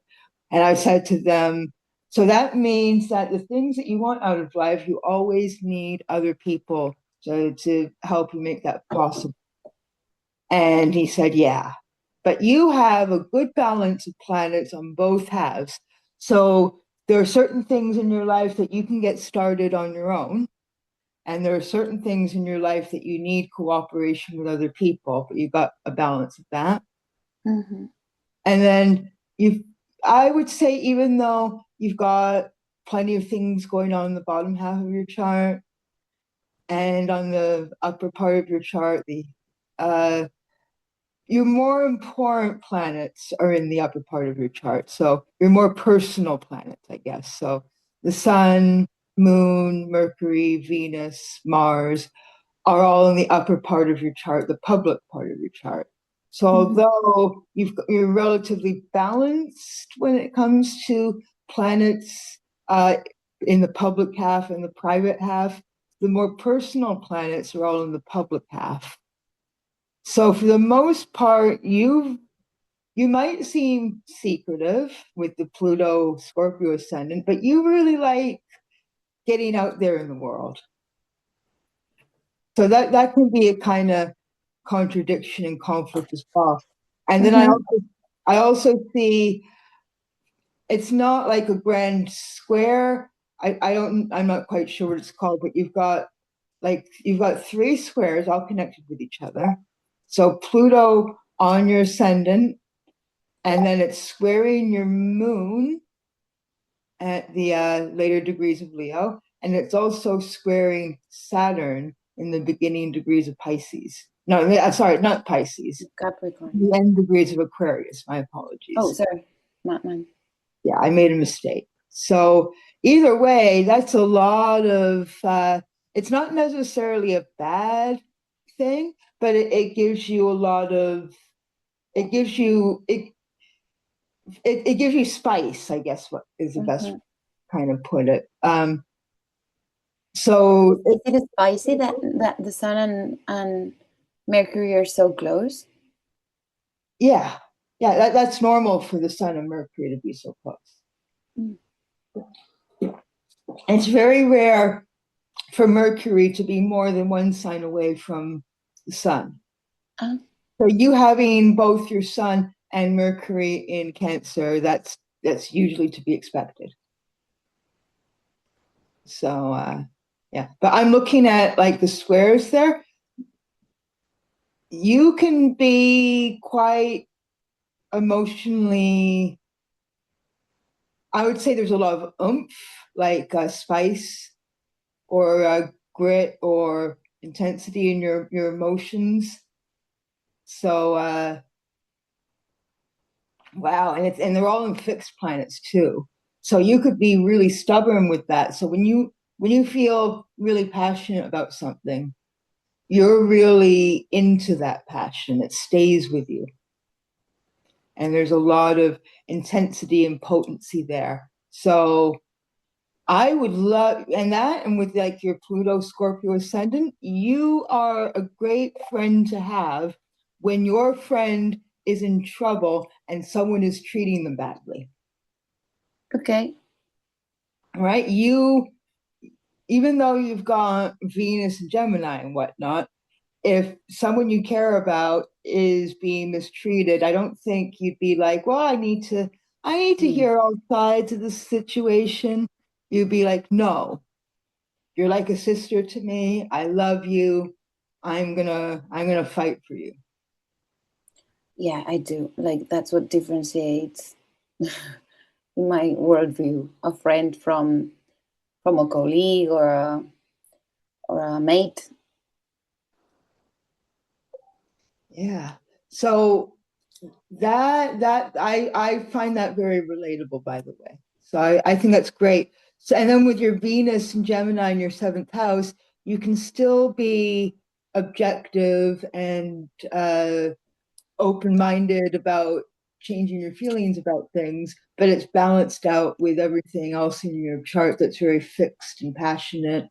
And I said to them, so that means that the things that you want out of life, you always need other people to help you make that possible. And he said, yeah, but you have a good balance of planets on both halves. So there are certain things in your life that you can get started on your own. And there are certain things in your life that you need cooperation with other people, but you've got a balance of that. Mm-hmm. And then I would say, even though you've got plenty of things going on in the bottom half of your chart and on the upper part of your chart, your more important planets are in the upper part of your chart. So your more personal planets, I guess. So the sun, moon, Mercury, Venus, Mars are all in the upper part of your chart, the public part of your chart. So although you're relatively balanced when it comes to planets in the public half and the private half, the more personal planets are all in the public half. So for the most part, you might seem secretive with the Pluto Scorpio ascendant, but you really like getting out there in the world. So that can be a kind of contradiction and conflict as well. And then I also see it's not like a grand square. I'm not quite sure what it's called, but you've got three squares all connected with each other. So Pluto on your ascendant, and then it's squaring your moon at the later degrees of Leo, and it's also squaring Saturn in the beginning degrees of Pisces. No, sorry, not Pisces. Capricorn. The end degrees of Aquarius. My apologies. Oh, sorry, not mine. Yeah, I made a mistake. So either way, that's a lot of. It's not necessarily a bad thing, but it gives you a lot of. It gives you it gives you spice, I guess, what is the best kind of put it. So is it spicy that the sun and Mercury are so close? Yeah, that's normal for the sun and Mercury to be so close. It's very rare for Mercury to be more than one sign away from the sun. So you having both your sun and Mercury in Cancer, that's usually to be expected. So yeah, but I'm looking at like the squares there. You can be quite emotionally, I would say there's a lot of oomph, like spice or grit or intensity in your emotions. So wow, and they're all in fixed planets too. So you could be really stubborn with that. So when you feel really passionate about something, you're really into that passion. It stays with you. And there's a lot of intensity and potency there. So I would love, and with like your Pluto Scorpio ascendant, you are a great friend to have when your friend is in trouble and someone is treating them badly. Okay. Right? Even though you've got Venus and Gemini and whatnot, if someone you care about is being mistreated, I don't think you'd be like, well, I need to hear all sides of the situation. You'd be like, no, you're like a sister to me. I love you. I'm gonna fight for you. Yeah, I do. Like that's what differentiates in my worldview a friend from a colleague or a mate. Yeah. So that I find that very relatable, by the way. So I think that's great. So and then with your Venus and Gemini in your seventh house, you can still be objective and open-minded about changing your feelings about things, but it's balanced out with everything else in your chart that's very fixed and passionate.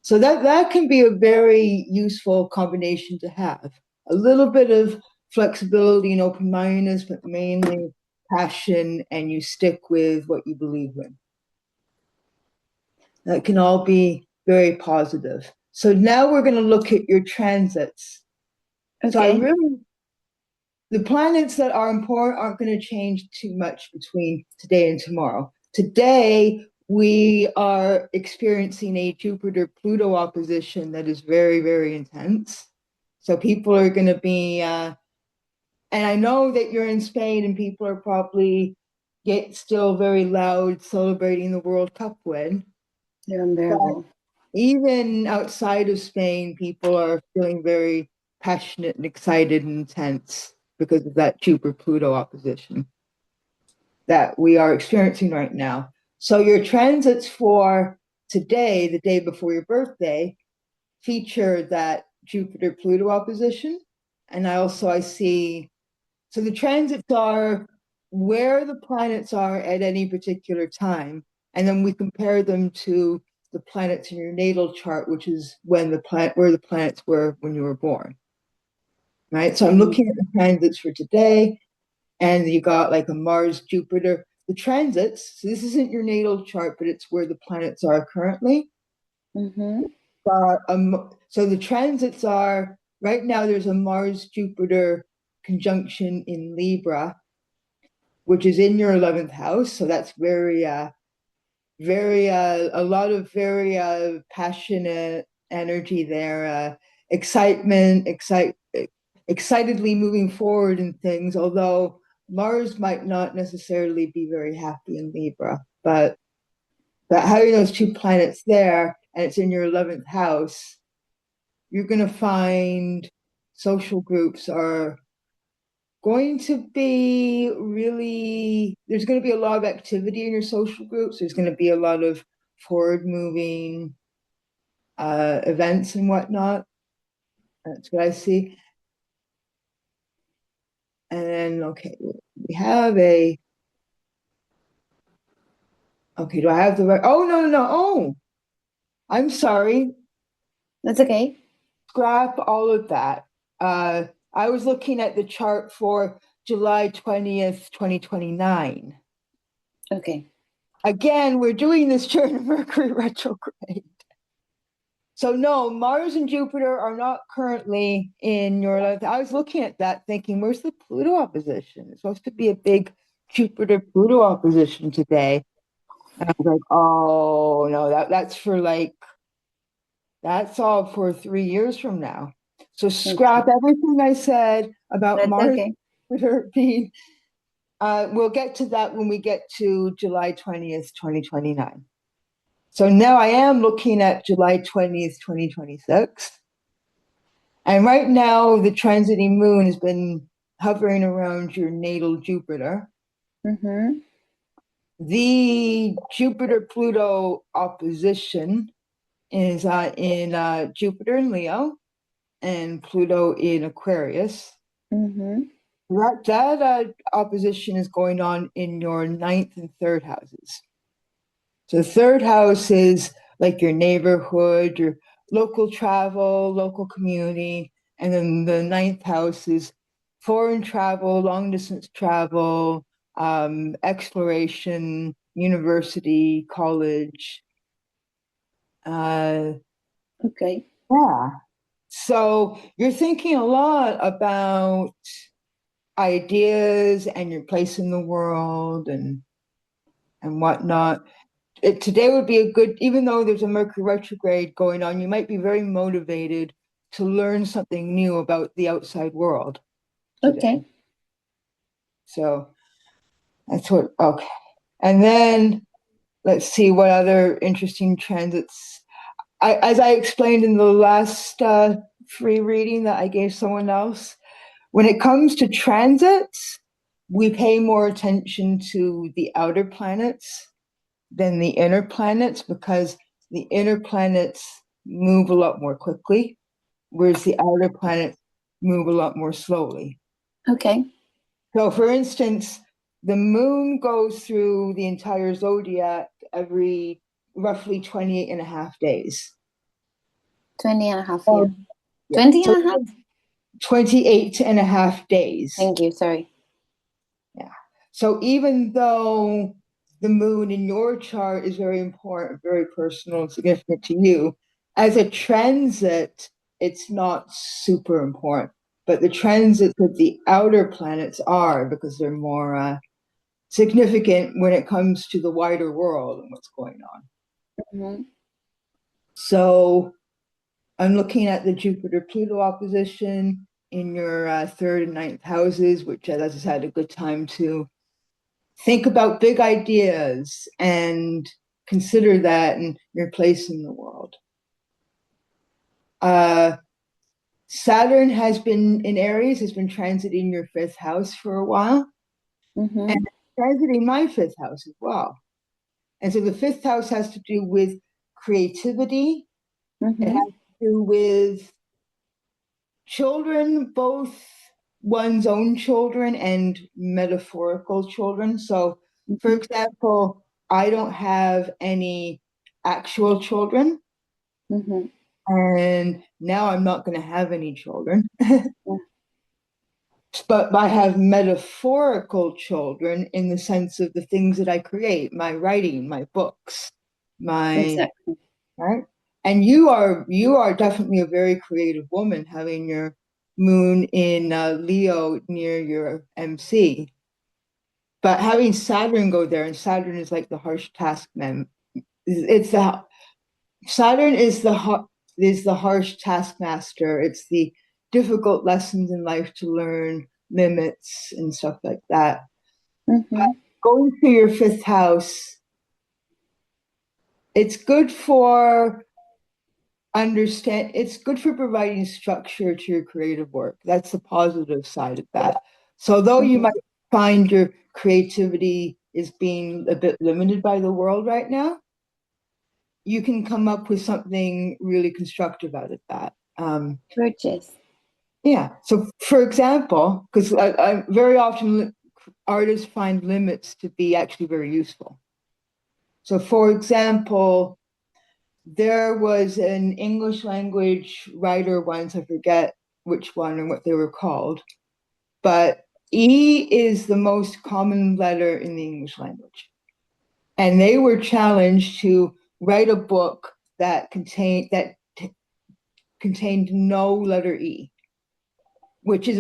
So that can be a very useful combination to have. A little bit of flexibility and open-mindedness, but mainly passion, and you stick with what you believe in. That can all be very positive. So now we're going to look at your transits. Okay. So the planets that are important aren't going to change too much between today and tomorrow. Today, we are experiencing a Jupiter-Pluto opposition that is very, very intense. So people are going to be, and I know that you're in Spain and people are probably still very loud celebrating the World Cup win. They're unbearable. Even outside of Spain, people are feeling very passionate and excited and intense because of that Jupiter-Pluto opposition that we are experiencing right now. So your transits for today, the day before your birthday, feature that Jupiter-Pluto opposition. And I see, so the transits are where the planets are at any particular time. And then we compare them to the planets in your natal chart, which is where the planets were when you were born. Right? So I'm looking at the transits for today, and you got like a Mars, Jupiter, the transits. So this isn't your natal chart, but it's where the planets are currently. Mm-hmm. So the transits are, right now there's a Mars, Jupiter conjunction in Libra, which is in your 11th house. So that's very, a lot of very passionate energy there, excitement, excitedly moving forward in things, although Mars might not necessarily be very happy in Libra, but having those two planets there and it's in your 11th house, you're going to find social groups are going to be there's going to be a lot of activity in your social groups. There's going to be a lot of forward moving events and whatnot. That's what I see. And then, okay, we have do I have the right? Oh, no. Oh, I'm sorry. That's okay. Scrap all of that. I was looking at the chart for July 20th, 2029. Okay. Again, we're doing this during Mercury retrograde. So no, Mars and Jupiter are not currently in your 11th. I was looking at that thinking, where's the Pluto opposition? It's supposed to be a big Jupiter-Pluto opposition today. And I was like, oh no, that's all for 3 years from now. So scrap everything I said about That's Mars okay. being. We'll get to that when we get to July 20th, 2029. So now I am looking at July 20th, 2026. And right now, the transiting moon has been hovering around your natal Jupiter. Mm-hmm. The Jupiter-Pluto opposition is in Jupiter in Leo and Pluto in Aquarius. Mm-hmm. That opposition is going on in your 9th and 3rd houses. So the 3rd house is like your neighborhood, your local travel, local community. And then the 9th house is foreign travel, long distance travel, exploration, university, college. Okay. Yeah. So you're thinking a lot about ideas and your place in the world and whatnot. Today would be a good, even though there's a Mercury retrograde going on, you might be very motivated to learn something new about the outside world today. Okay. So that's okay. And then let's see what other interesting transits. As I explained in the last free reading that I gave someone else, when it comes to transits, we pay more attention to the outer planets than the inner planets because the inner planets move a lot more quickly, whereas the outer planets move a lot more slowly. Okay. So for instance, the moon goes through the entire zodiac every roughly 28 and a half days. 20 and a half, Oh, yeah. 20 So and a half? 28 and a half days. Thank you, sorry. Yeah. So even though the moon in your chart is very important, very personal and significant to you, as a transit, it's not super important. But the transits of the outer planets are, because they're more significant when it comes to the wider world and what's going on. Mm-hmm. So I'm looking at the Jupiter-Pluto opposition in your third and ninth houses, which I just had a good time to think about big ideas and consider that and your place in the world. Saturn has been in Aries, has been transiting your fifth house for a while, Mm-hmm. and transiting my fifth house as well. And so the fifth house has to do with creativity. Mm-hmm. It has to do with children, both one's own children and metaphorical children. So, for example, I don't have any actual children, Mm-hmm. and now I'm not going to have any children. But I have metaphorical children in the sense of the things that I create, my writing, my books, my Exactly. right. And you are definitely a very creative woman, having your moon in Leo near your MC. But having Saturn go there, and Saturn is like the harsh taskman. It's the Saturn is the harsh taskmaster. It's the difficult lessons in life to learn, limits and stuff like that. Mm-hmm. Going through your fifth house, it's good for it's good for providing structure to your creative work. That's the positive side of that. So though you might find your creativity is being a bit limited by the world right now, you can come up with something really constructive out of that. Gorgeous. Yeah. So for example, because I very often artists find limits to be actually very useful. So for example, there was an English language writer once, I forget which one and what they were called, but E is the most common letter in the English language. And they were challenged to write a book that contained no letter E, which is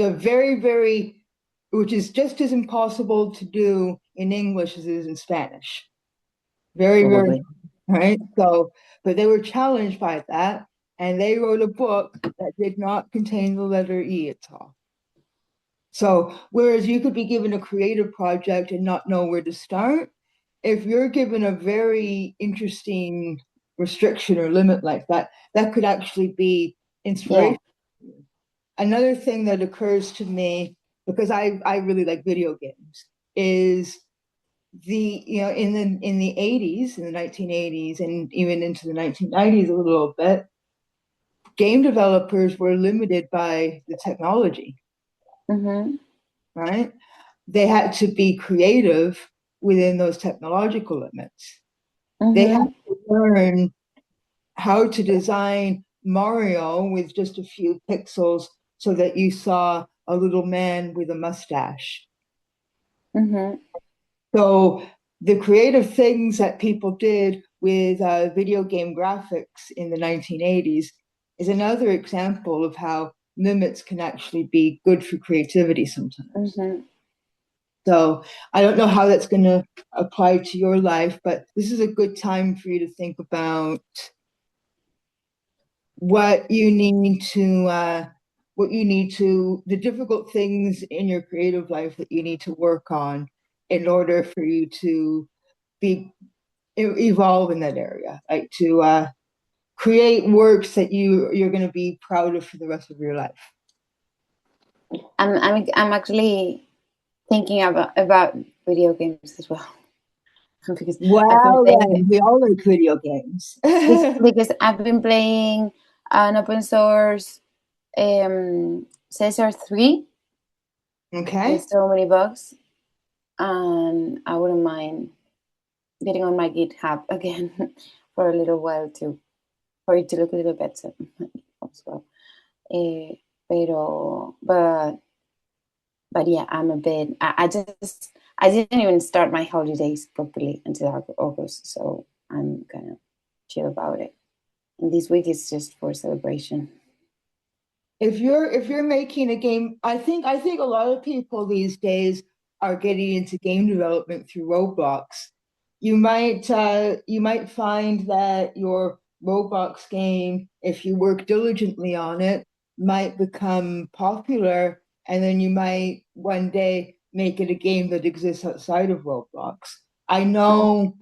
which is just as impossible to do in English as it is in Spanish. Very, right? So, but they were challenged by that, and they wrote a book that did not contain the letter E at all. So, whereas you could be given a creative project and not know where to start, if you're given a very interesting restriction or limit like that, that could actually be inspiration. Yeah. Another thing that occurs to me, because I really like video games, is in the 80s, in the 1980s, and even into the 1990s a little bit, game developers were limited by the technology. Mm-hmm. Right? They had to be creative within those technological limits. Mm-hmm. They had to learn how to design Mario with just a few pixels so that you saw a little man with a mustache. Mm-hmm. So the creative things that people did with video game graphics in the 1980s is another example of how limits can actually be good for creativity sometimes. Mm-hmm. So I don't know how that's going to apply to your life, but this is a good time for you to think about what you need to, the difficult things in your creative life that you need to work on in order for you to evolve in that area, like to create works that you're going to be proud of for the rest of your life. I'm actually thinking about video games as well. Because We all like video games. because I've been playing an open source Caesar 3, Okay. There's so many bugs, and I wouldn't mind getting on my GitHub again for a little while for it to look a little better as well. But yeah, I'm a bit. I didn't even start my holidays properly until August, so I'm kind of chill about it. And this week is just for celebration. If you're making a game, I think a lot of people these days are getting into game development through Roblox. You might find that your Roblox game, if you work diligently on it, might become popular, and then you might one day make it a game that exists outside of Roblox. I know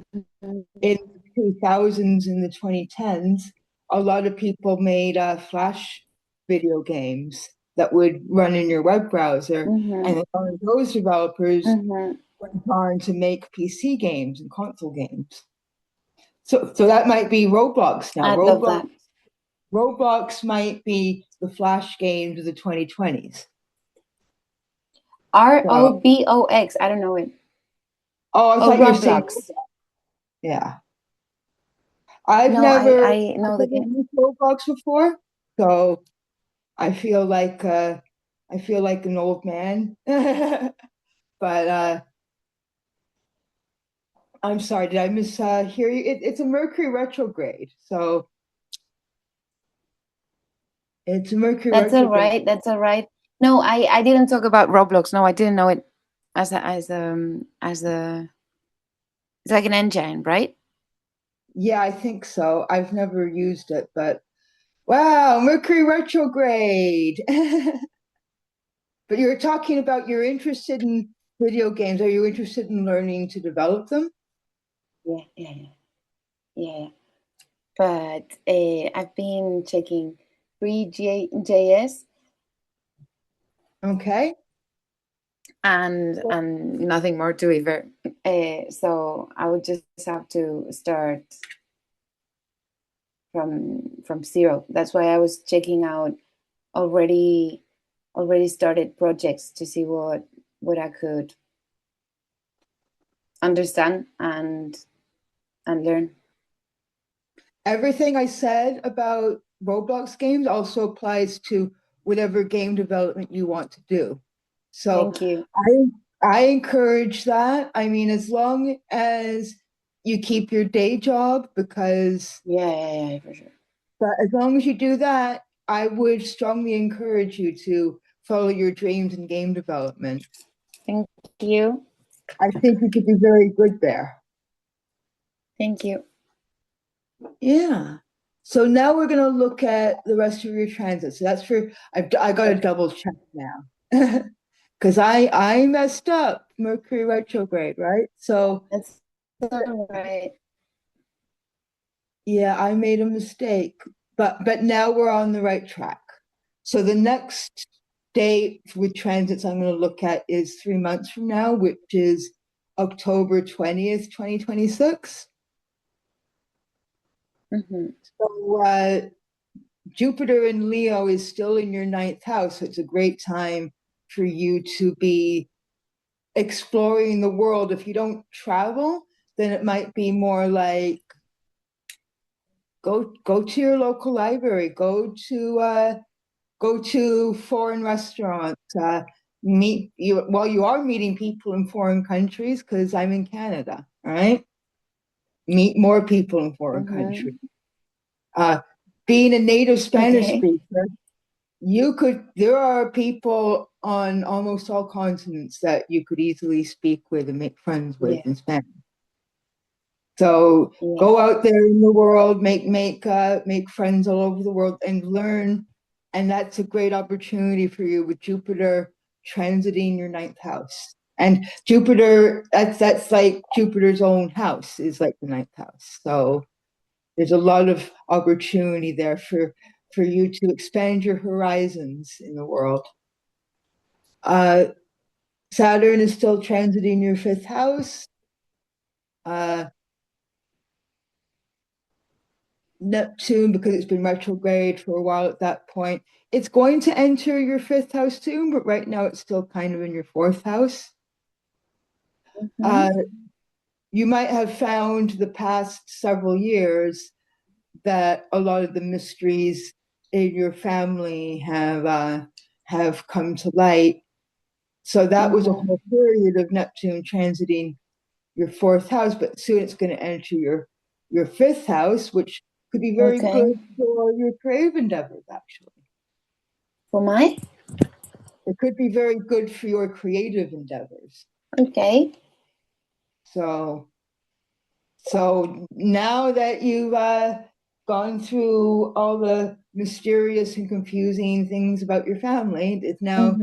in the 2000s and the 2010s, a lot of people made Flash video games that would run in your web browser, and then one of those developers went on to make PC games and console games. So that might be Roblox now. I love that. Roblox might be the Flash games of the 2020s. ROBOX. I don't know it. Oh, I thought you were saying, Roblox. yeah. I've No, never I know the game. used Roblox before, so I feel like an old man. But I'm sorry, did I hear you? It's a Mercury retrograde, so it's a Mercury That's all retrograde. right. That's all right. No, I didn't talk about Roblox. No, I didn't know it as it's like an engine, right? Yeah, I think so. I've never used it, but wow, Mercury retrograde. But you're talking about you're interested in video games. Are you interested in learning to develop them? Yeah. But I've been checking JS Okay. and nothing more to either. So I would just have to start from zero. That's why I was checking out already started projects to see what I could understand and learn. Everything I said about Roblox games also applies to whatever game development you want to do. So Thank you. I encourage that. I mean, as long as you keep your day job, because Yeah, for sure. but as long as you do that, I would strongly encourage you to follow your dreams in game development. Thank you. I think you could be very good there. Thank you. Yeah. So now we're going to look at the rest of your transit. So that's for, I got to double check now. Because I messed up Mercury retrograde, right? So That's all right. yeah, I made a mistake, but now we're on the right track. So the next date with transits I'm going to look at is 3 months from now, which is October 20th, 2026. So Jupiter in Leo is still in your ninth house. So it's a great time for you to be exploring the world. If you don't travel, then it might be more like go to your local library, go to foreign restaurants, meet you. Well, you are meeting people in foreign countries because I'm in Canada, right? Meet more people in foreign countries. Being a native Spanish speaker, there are people on almost all continents that you could easily speak with and make friends with in Spanish. So go out there in the world, make friends all over the world and learn. And that's a great opportunity for you with Jupiter transiting your ninth house. And Jupiter, that's like Jupiter's own house is like the ninth house. So there's a lot of opportunity there for you to expand your horizons in the world. Saturn is still transiting your fifth house. Neptune, because it's been retrograde for a while at that point, it's going to enter your 5th house soon, but right now it's still kind of in your 4th house. You might have found the past several years that a lot of the mysteries in your family have come to light. So that was a whole period of Neptune transiting your 4th house, but soon it's going to enter your 5th house, which could be very good for your creative endeavors, actually. For my? It could be very good for your creative endeavors. Okay. So now that you've gone through all the mysterious and confusing things about your family, it's now,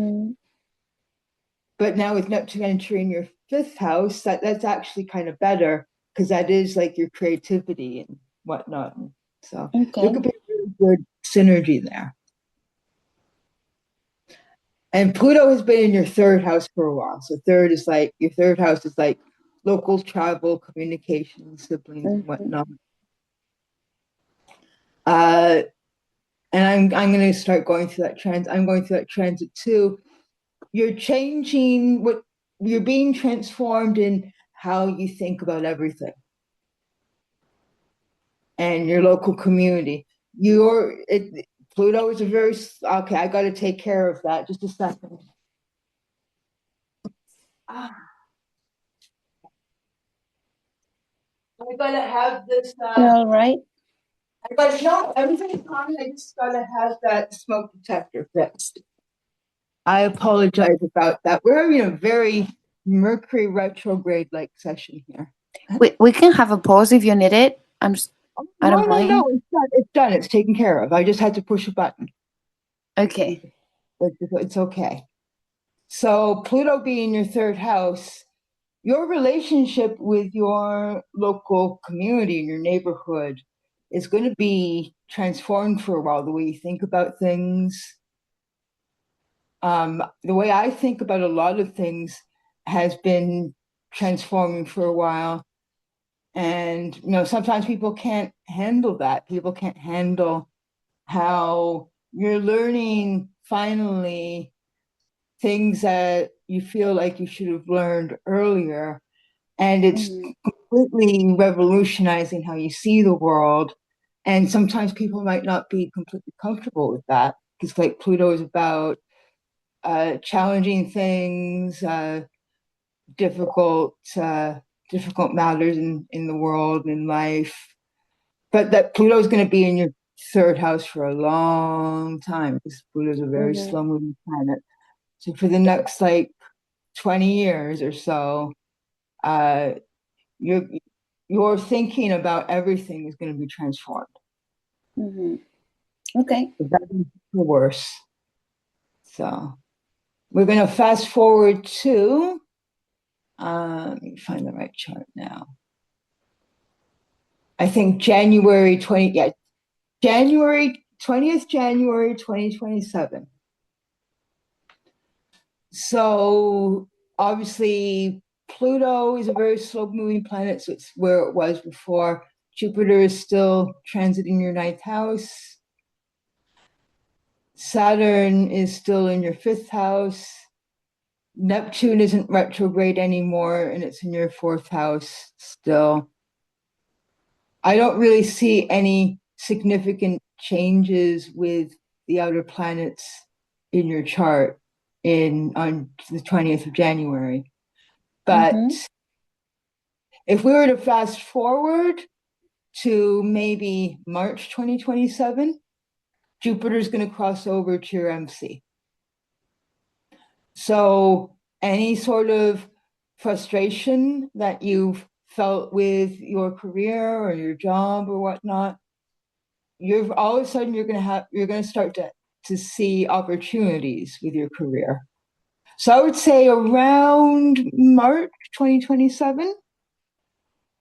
but now with Neptune entering your 5th house, that's actually kind of better, because that is like your creativity and whatnot. So there could be a really good synergy there. And Pluto has been in your 3rd house for a while. So your 3rd house is like local travel, communication, siblings, and whatnot. And I'm going to start going through that transit. I'm going through that transit too. You're changing you're being transformed in how you think about everything and your local community. Pluto is okay, I got to take care of that. Just a second. I gotta have this. All right. Everything's fine. I just gotta have that smoke detector fixed. I apologize about that. We're having a very Mercury retrograde-like session here. We can have a pause if you need it. I don't mind. No, it's done. It's taken care of. I just had to push a button. Okay. It's okay. So Pluto being your 3rd house, your relationship with your local community and your neighborhood is going to be transformed for a while. The way you think about things, the way I think about a lot of things has been transforming for a while. And, sometimes people can't handle that. People can't handle how you're learning finally things that you feel like you should have learned earlier. And it's completely revolutionizing how you see the world. And sometimes people might not be completely comfortable with that, because like Pluto is about challenging things, difficult matters in the world, in life. But that Pluto is going to be in your 3rd house for a long time, because Pluto is a very slow moving planet. So for the next 20 years or so, your thinking about everything is going to be transformed. Okay. That is the worse. So we're going to fast forward to, let me find the right chart now. I think January 20th, January 2027. So obviously Pluto is a very slow moving planet, so it's where it was before. Jupiter is still transiting your 9th house. Saturn is still in your 5th house. Neptune isn't retrograde anymore, and it's in your 4th house still. I don't really see any significant changes with the outer planets in your chart on the 20th of January. But if we were to fast forward to maybe March 2027, Jupiter's going to cross over to your MC. So any sort of frustration that you've felt with your career or your job or whatnot, all of a sudden you're going to start to see opportunities with your career. So I would say around March 2027,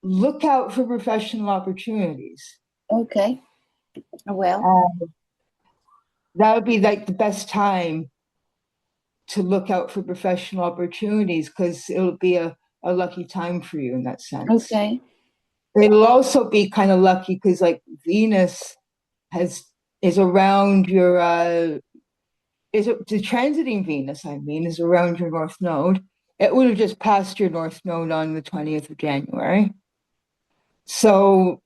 look out for professional opportunities. Okay. Well, that would be the best time to look out for professional opportunities, because it'll be a lucky time for you in that sense. Okay. It'll also be kind of lucky because like Venus is around your the transiting Venus, I mean, is around your North Node. It would have just passed your North Node on the 20th of January. So,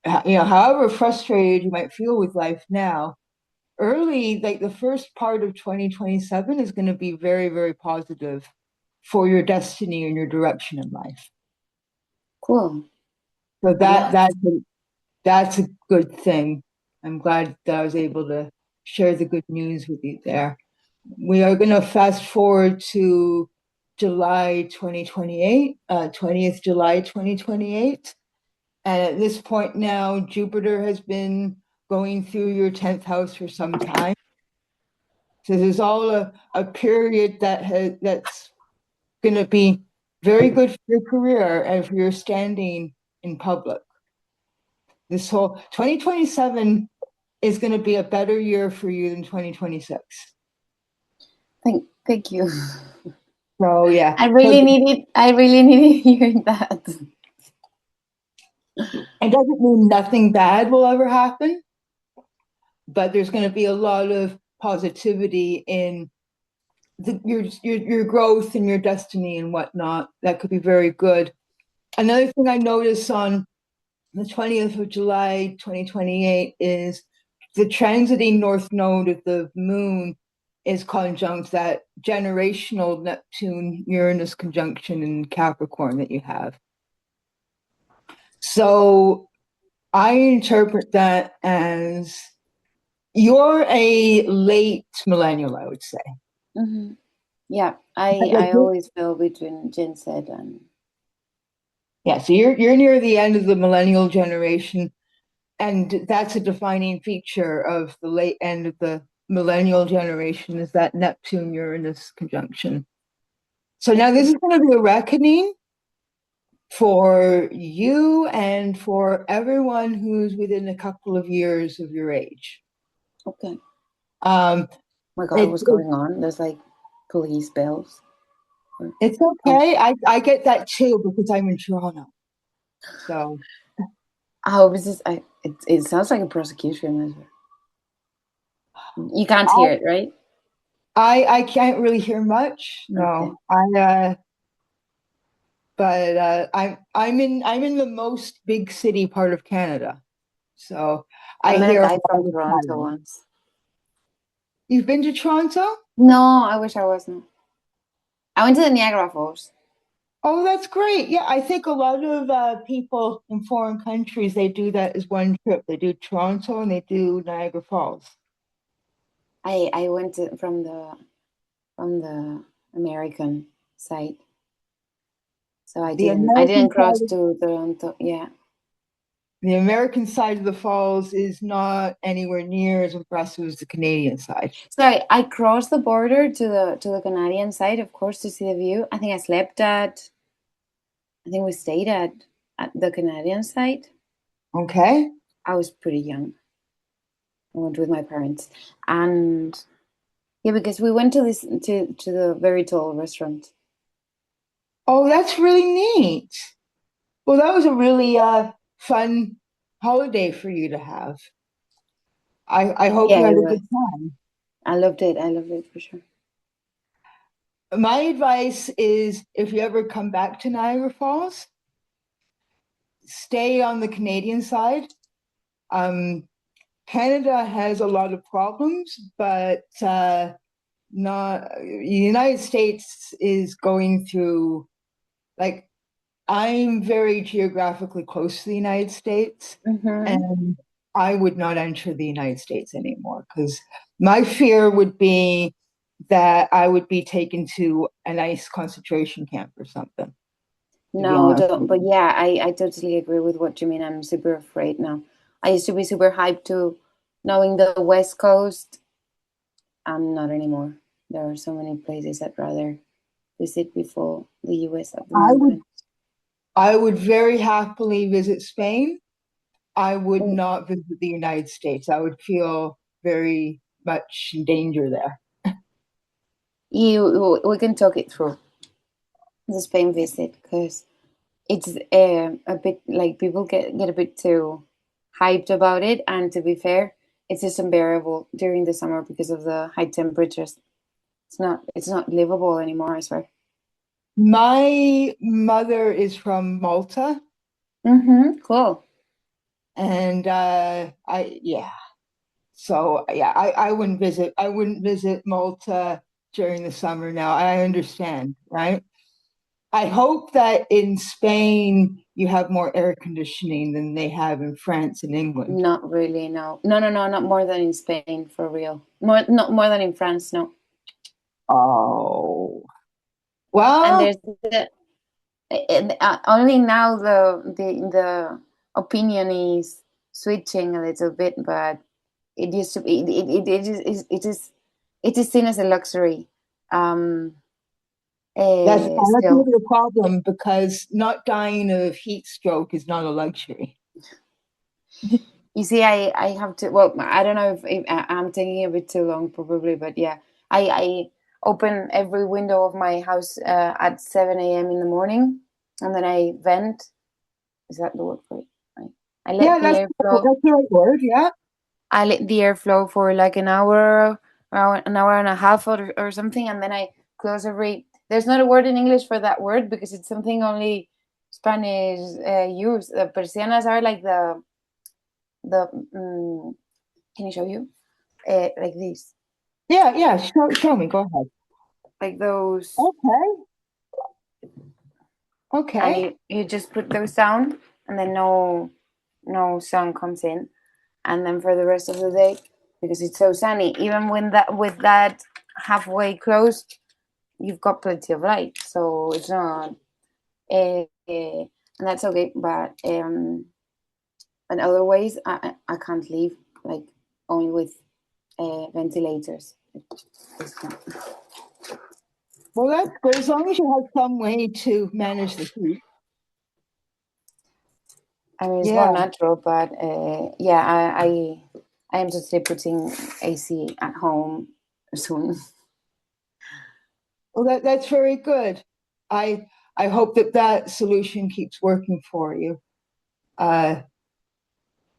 however frustrated you might feel with life now, early, like the first part of 2027 is going to be very, very positive for your destiny and your direction in life. Cool. So that's a good thing. I'm glad that I was able to share the good news with you there. We are going to fast forward to July 2028, 20th July 2028. And at this point now, Jupiter has been going through your 10th house for some time. So there's all a period that's going to be very good for your career and for your standing in public. This whole 2027 is going to be a better year for you than 2026. Thank you. So yeah. I really needed to hear that. It doesn't mean nothing bad will ever happen, but there's going to be a lot of positivity in your growth and your destiny and whatnot. That could be very good. Another thing I noticed on the 20th of July 2028 is the transiting North Node of the moon is conjunct that generational Neptune Uranus conjunction in Capricorn that you have. So I interpret that as you're a late millennial, I would say. Mm-hmm. Yeah, I always feel between Gen Z and yeah. So you're near the end of the millennial generation, and that's a defining feature of the late end of the millennial generation is that Neptune Uranus conjunction. So now this is going to be a reckoning for you and for everyone who's within a couple of years of your age. okay. Um, My God, what's going on? There's like police bells. It's okay. I get that too because I'm in Toronto. So Oh, it sounds like a prosecution. You can't hear it, right? I can't really hear much. No. Okay. But I'm in the most big city part of Canada. So I met hear a guy from all the Toronto time. once. You've been to Toronto? No, I wish I wasn't. I went to the Niagara Falls. Oh, that's great. Yeah, I think a lot of people in foreign countries, they do that as one trip. They do Toronto and they do Niagara Falls. I went from the American side. So I didn't cross to Toronto. Yeah. The American side of the falls is not anywhere near as impressive as the Canadian side. So I crossed the border to the Canadian side, of course, to see the view. I think we stayed at the Canadian side. Okay. I was pretty young. I went with my parents, and yeah, because we went to the very tall restaurant. Oh, that's really neat. Well, that was a really fun holiday for you to have. I hope you had a good time. I loved it for sure. My advice is if you ever come back to Niagara Falls, stay on the Canadian side. Canada has a lot of problems, but not the United States is going through like I'm very geographically close to the United States, and I would not enter the United States anymore because my fear would be that I would be taken to an ICE concentration camp or something. No, don't. But yeah, I totally agree with what you mean. I'm super afraid now. I used to be super hyped to knowing the West Coast. I'm not anymore. There are so many places I'd rather visit before the US at the moment. I would very happily visit Spain. I would not visit the United States. I would feel very much in danger there. We can talk it through the Spain visit because it's a bit like people get a bit too hyped about it, and to be fair, it's just unbearable during the summer because of the high temperatures. It's not livable anymore, I swear. My mother is from Malta, Cool. and I wouldn't visit Malta during the summer now. I understand, right? I hope that in Spain you have more air conditioning than they have in France and England. Not really, no. No, not more than in Spain, for real. Not more than in France, no. Oh, And well, there's only now the opinion is switching a little bit, but it used to be it is seen as a luxury. that's Still, maybe a problem because not dying of heat stroke is not a luxury. you see, I have to. Well, I don't know if I'm taking a bit too long, probably, but yeah, I open every window of my house at 7 a.m. in the morning, and then I vent. Is that the word for it? I Yeah, let the that's airflow. that's the right word. Yeah. I let the airflow for like an hour, around an hour and a half, or something, and then I close every. There's not a word in English for that word because it's something only Spanish use. The persianas are like the. Can you show you? Like this, Yeah. Show me. Go ahead. like those, Okay. and Okay. you just put those down, and then no sun comes in, and then for the rest of the day, because it's so sunny, even when that with that halfway closed, you've got plenty of light, so it's not and that's okay. But in other ways, I can't leave, like only with ventilators. It's not. Well, that's good as long as you have some way to manage the heat. I mean, it's more Yeah. natural, but yeah, I am totally putting AC at home soon. Well, that's very good. I I hope that solution keeps working for you. Uh,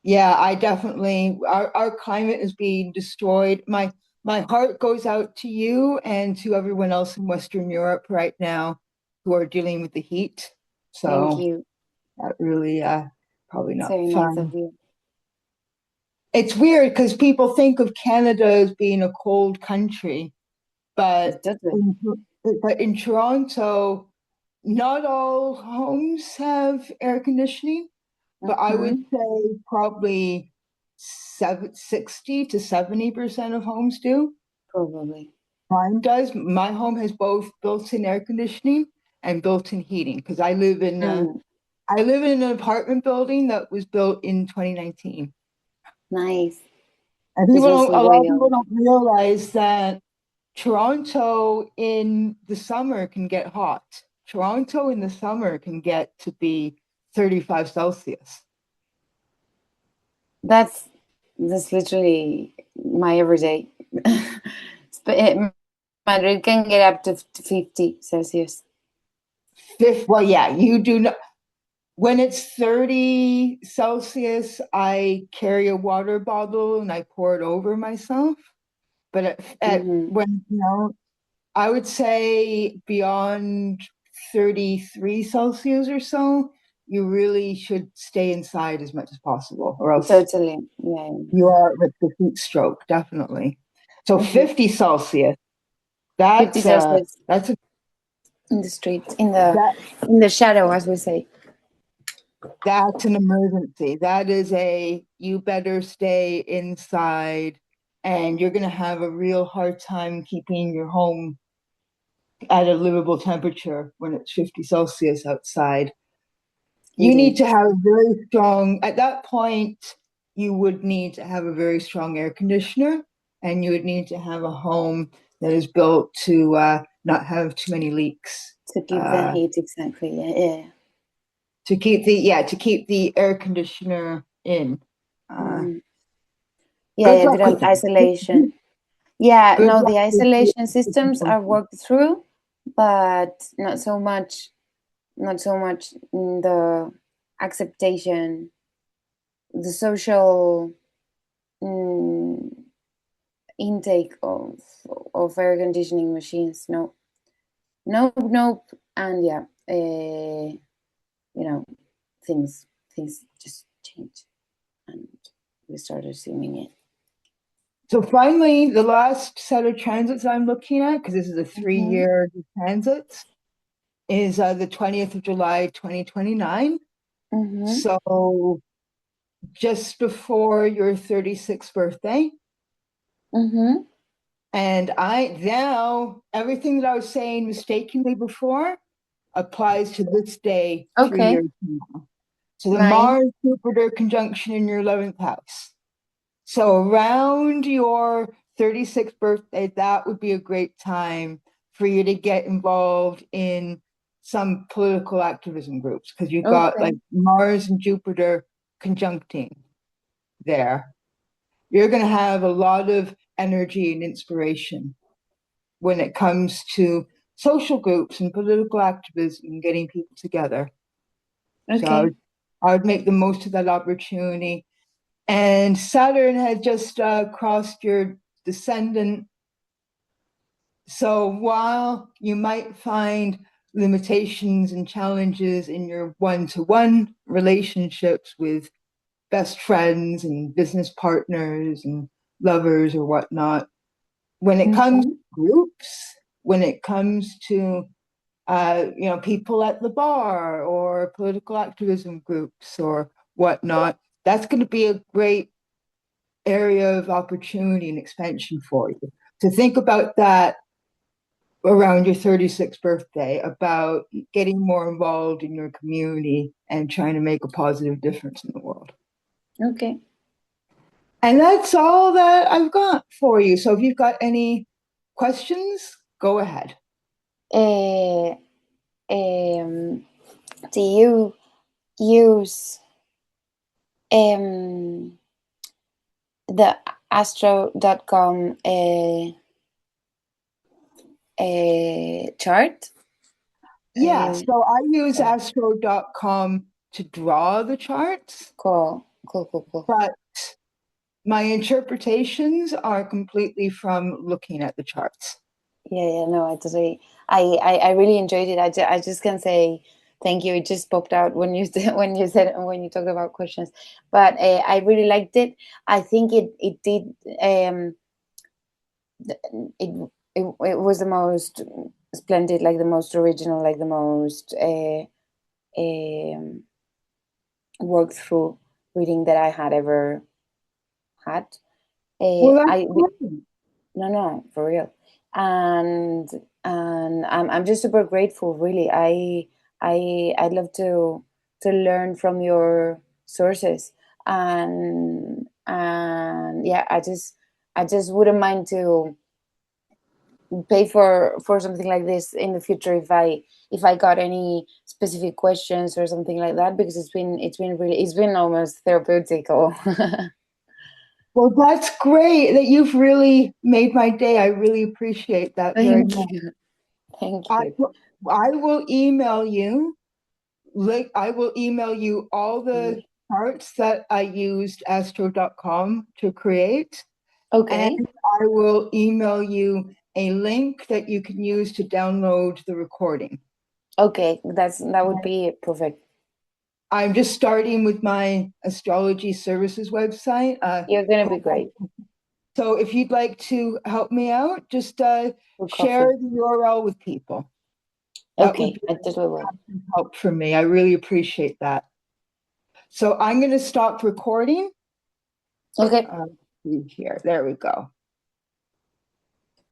yeah, I definitely our climate is being destroyed. My heart goes out to you and to everyone else in Western Europe right now who are dealing with the heat. Thank So you. that really probably It's not very nice of fun. you. It's weird because people think of Canada as being a cold country, It's but totally. in Toronto, not all homes have air conditioning, but I would Mm-hmm. say probably 60 to 70% of homes do. Probably. Mine does. My home has both built-in air conditioning and built-in heating because Mm, I live in an apartment building that was built in 2019. nice. And It's mostly a lot of way people old. don't realize that Toronto in the summer can get hot. Toronto in the summer can get to be 35 Celsius. That's that's literally my everyday. Madrid can get up to 50 Celsius. Well, yeah, you do not. When it's 30 Celsius, I carry a water bottle and I pour it over myself. But at Mm-hmm. when, I would say beyond 33 Celsius or so, you really should stay inside as much as possible, or else Totally. Yeah. you are at risk of heat stroke, definitely. So Mm-hmm. 50 Celsius, 50 Celsius that's a in the street, that in the shadow, as we say. that's an emergency. That is you better stay inside, and you're gonna have a real hard time keeping your home at a livable temperature when it's 50 Celsius outside. You It need to is. have a very strong, at that point, you would need to have a very strong air conditioner, and you would need to have a home that is built to not have too many leaks. To keep the heat, exactly. Yeah, yeah. To keep the air conditioner in. Uh, Mm-hmm. Yeah, good yeah, luck with good that. isolation. Yeah, Good no, luck the with isolation systems the are worked through, but not so much. not so much the acceptation, the social intake of air conditioning machines. No, nope. And yeah, things just change, and we started assuming it. So finally, the last set of transits I'm looking at, because this is a 3-year transits, is the 20th of July, 2029. So just before your 36th birthday. And now everything that I was saying mistakenly before applies to this day, 3 years from now. So the Mars-Jupiter conjunction in your 11th house. So around your 36th birthday, that would be a great time for you to get involved in some political activism groups, because you've got like Mars and Jupiter conjuncting there. You're going to have a lot of energy and inspiration when it comes to social groups and political activism and getting people together. So I would make the most of that opportunity. And Saturn had just crossed your descendant. So while you might find limitations and challenges in your one-to-one relationships with best friends and business partners and lovers or whatnot, when it comes to groups, when it comes to people at the bar or political activism groups or whatnot, that's going to be a great area of opportunity and expansion for you. To think about that around your 36th birthday, about getting more involved in your community and trying to make a positive difference in the world. Okay. And that's all that I've got for you. So if you've got any questions, go ahead. Do you use the astro.com chart? Yeah, so I use astro.com to draw the charts. Cool. But my interpretations are completely from looking at the charts. Yeah, no, I totally, I really enjoyed it. I just can say thank you. It just popped out when you talked about questions, but I really liked it. I think it did it was the most splendid, like the most original, like the most worked through reading that I had ever had. No, for real. And I'm just super grateful, really. I'd love to learn from your sources, and yeah, I just wouldn't mind to pay for something like this in the future if I got any specific questions or something like that, because it's been almost therapeutical. Well, that's great that you've really made my day. I really appreciate that very much. Thank you. I will email you. I will email you all the charts that I used astro.com to create. Okay. And I will email you a link that you can use to download the recording. Okay, that would be perfect. I'm just starting with my astrology services website. You're gonna be great. So if you'd like to help me out, just share the URL with people. Okay, I totally will. Help for me. I really appreciate that. So I'm going to stop recording. Okay. Here, there we go.